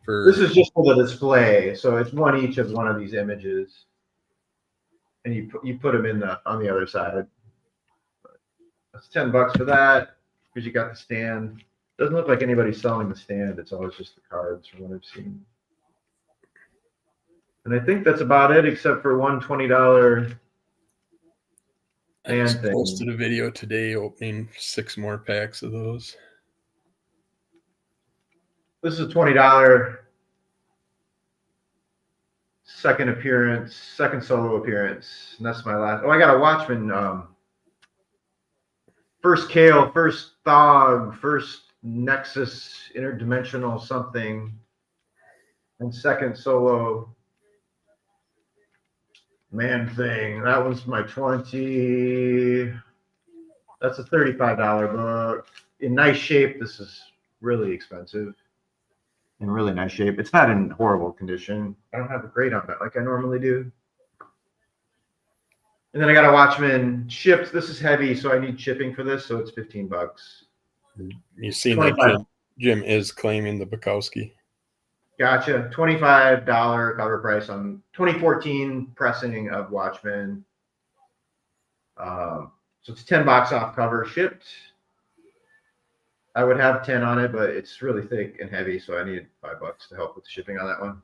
This is just for the display, so it's one each of one of these images, and you put them on the other side. That's $10 for that because you got the stand. Doesn't look like anybody's selling the stand. It's always just the cards from what I've seen. And I think that's about it, except for one $20 I just thing. posted a video today opening 6 more packs of those. This is a $20 second solo appearance. And that's my last. Oh, I got a Watchmen. First Kale, first Thog, first Nexus, interdimensional something, and second solo Man Thing. That was my 20. That's a $35 book. In nice shape. This is really expensive. In really nice shape. It's not in horrible condition. I don't have a grade on it like I normally do. And then I got a Watchmen shipped. This is heavy, so I need shipping for this, so it's $15. You seen that Jim is claiming the Bukowski. Gotcha. $25 cover price on 2014 pressing of Watchmen. So it's $10 off cover shipped. I would have 10 on it, but it's really thick and heavy, so I need $5 to help with the shipping on that one.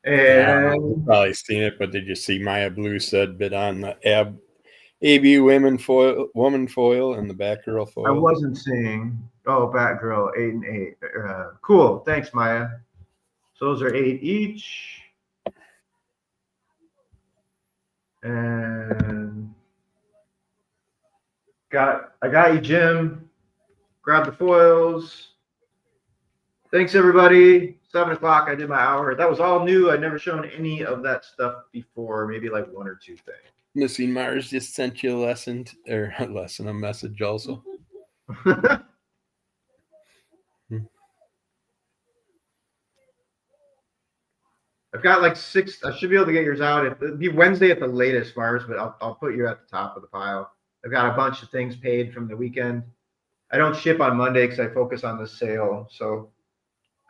And You've probably seen it, but did you see Maya Blue said bid on the AB woman foil and the Batgirl foil? I wasn't seeing. Oh, Batgirl 8 and 8. Cool. Thanks, Maya. So those are 8 each. And I got you, Jim. Grab the foils. Thanks, everybody. 7 o'clock. I did my hour. That was all new. I'd never shown any of that stuff before. Maybe like 1 or 2 things. Missing Mars just sent you a message also. I've got like 6. I should be able to get yours out. It'll be Wednesday at the latest, Mars, but I'll put you at the top of the pile. I've got a bunch of things paid from the weekend. I don't ship on Monday because I focus on the sale. So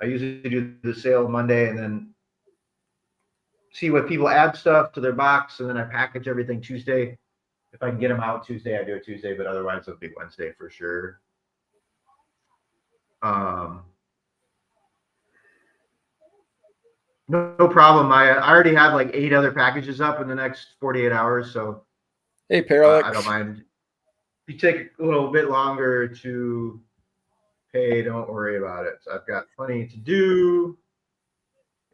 I usually do the sale Monday and then see what people add stuff to their box, and then I package everything Tuesday. If I can get them out Tuesday, I do it Tuesday, but otherwise it'll be Wednesday for sure. No problem, Maya. I already have like 8 other packages up in the next 48 hours, so Hey, Parallax. I don't mind. If you take a little bit longer to pay, don't worry about it. So I've got plenty to do.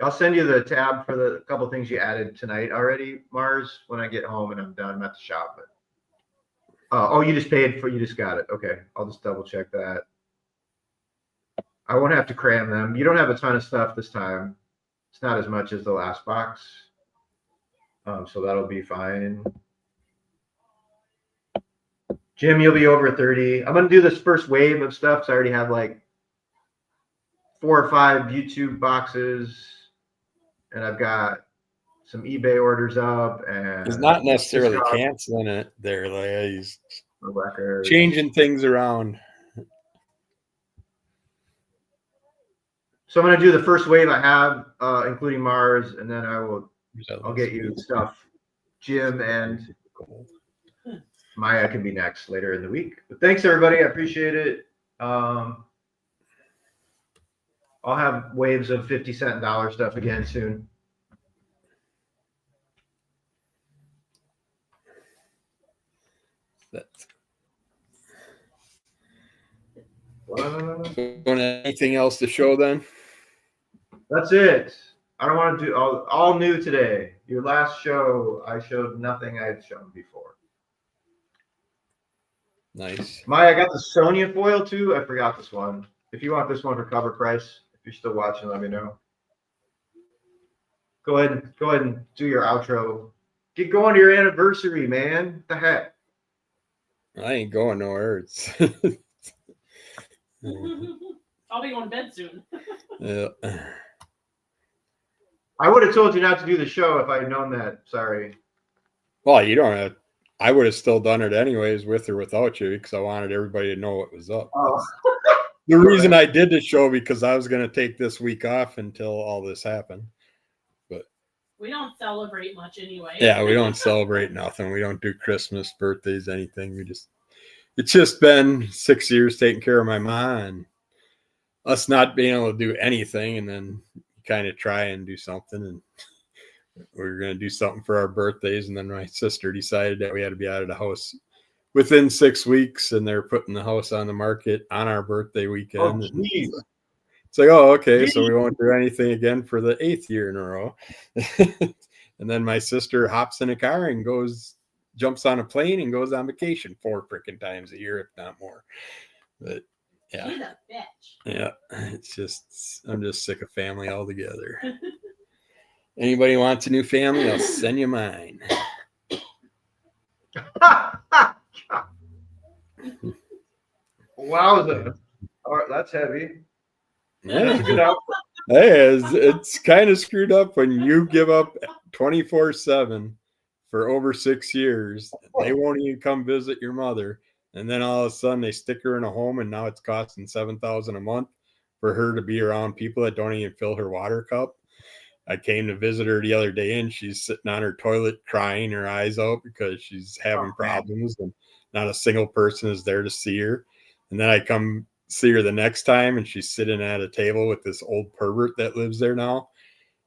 I'll send you the tab for the couple things you added tonight already, Mars, when I get home and I'm done. I'm at the shop. But oh, you just paid for, you just got it. Okay, I'll just double check that. I won't have to cram them. You don't have a ton of stuff this time. It's not as much as the last box. So that'll be fine. Jim, you'll be over 30. I'm going to do this first wave of stuff. So I already have like 4 or 5 YouTube boxes. And I've got some eBay orders up. And He's not necessarily canceling it there. Like he's records. changing things around. So I'm going to do the first wave I have, including Mars, and then I'll get you stuff. Jim and Maya can be next later in the week. But thanks, everybody. I appreciate it. I'll have waves of 50-cent and dollar stuff again soon. Anything else to show then? That's it. I don't want to do all new today. Your last show, I showed nothing I'd shown before. Nice. Maya, I got the Sonia foil too. I forgot this one. If you want this one for cover price, if you're still watching, let me know. Go ahead and do your outro. Get going to your anniversary, man. What the heck? I ain't going nowhere. It's I'll be going to bed soon. yeah. I would have told you not to do the show if I had known that. Sorry. Well, you don't have. I would have still done it anyways, with or without you, because I wanted everybody to know what was up. Oh. The reason I did the show because I was going to take this week off until all this happened. But we don't celebrate much anyway. Yeah, we don't celebrate nothing. We don't do Christmas, birthdays, anything. It's just been 6 years taking care of my mom and us not being able to do anything, and then kind of try and do something. And we were going to do something for our birthdays, and then my sister decided that we had to be out of the house within 6 weeks, and they're putting the house on the market on our birthday weekend. Oh, geez. It's like, oh, okay, so we won't do anything again for the 8th year in a row. And then my sister hops in a car and jumps on a plane and goes on vacation 4 freaking times a year, if not more. But yeah. She's a bitch. Yeah, I'm just sick of family altogether. Anybody wants a new family, I'll send you mine. Wowza. All right, that's heavy. Yeah. That's a good outfit. Hey, it's kind of screwed up when you give up 24/7 for over 6 years. They won't even come visit your mother. And then all of a sudden they stick her in a home, and now it's costing $7,000 a month for her to be around people that don't even fill her water cup. I came to visit her the other day, and she's sitting on her toilet crying her eyes out because she's having problems, and not a single person is there to see her. And then I come see her the next time, and she's sitting at a table with this old pervert that lives there now.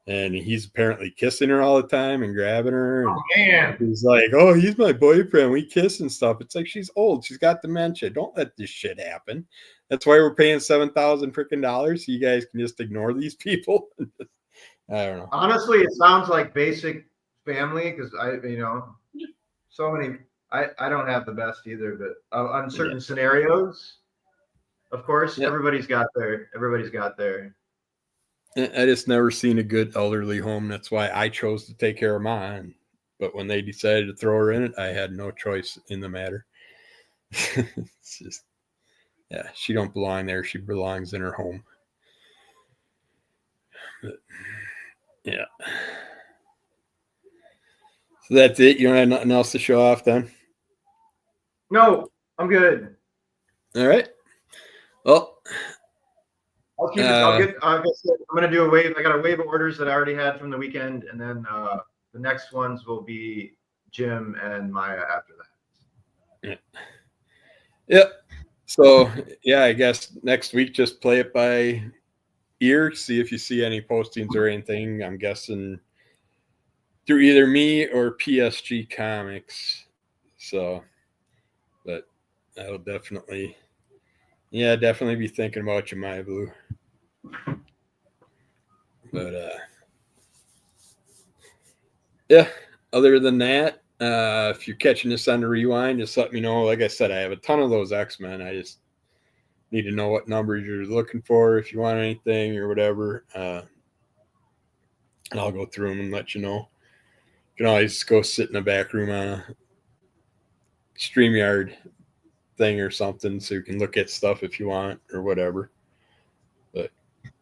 And he's apparently kissing her all the time and grabbing her. And Oh, man. he's like, oh, he's my boyfriend. We kiss and stuff. It's like, she's old. She's got dementia. Don't let this shit happen. That's why we're paying $7,000 freaking dollars. So you guys can just ignore these people. I don't know. Honestly, it sounds like basic family because so many. I don't have the best either, but on certain scenarios, of course, everybody's got their. I just never seen a good elderly home. That's why I chose to take care of mine. But when they decided to throw her in it, I had no choice in the matter. It's just, yeah, she don't belong there. She belongs in her home. But Yeah. So that's it. You don't have nothing else to show off then? No, I'm good. All right. Well, I'll keep it. I'll get. Like I said, I'm gonna do a wave. I got a wave of orders that I already had from the weekend, and then the next ones will be Jim and Maya after that. yep. So yeah, I guess next week just play it by ear, see if you see any postings or anything. I'm guessing through either me or PSG Comics. So, but I'll definitely be thinking about you, My Blue. But yeah, other than that, if you're catching this on the rewind, just let me know. Like I said, I have a ton of those X-Men. I just need to know what numbers you're looking for, if you want anything or whatever. And I'll go through them and let you know. You can always go sit in the back room on a StreamYard thing or something so you can look at stuff if you want or whatever. But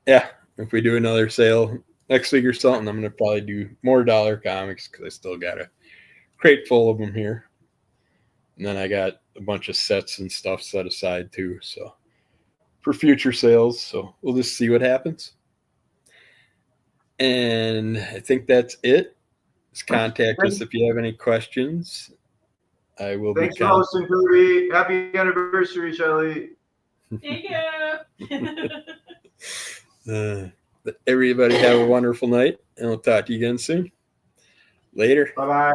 yeah, if we do another sale next week or something, I'm going to probably do more dollar comics because I still got a crate full of them here. And then I got a bunch of sets and stuff set aside too. So for future sales. So we'll just see what happens. And I think that's it. Just contact us if you have any questions. I will Thanks be for hosting, Cody. Happy anniversary, Shelly. Thank you. Everybody have a wonderful night, and we'll talk to you again soon. Later. Bye bye.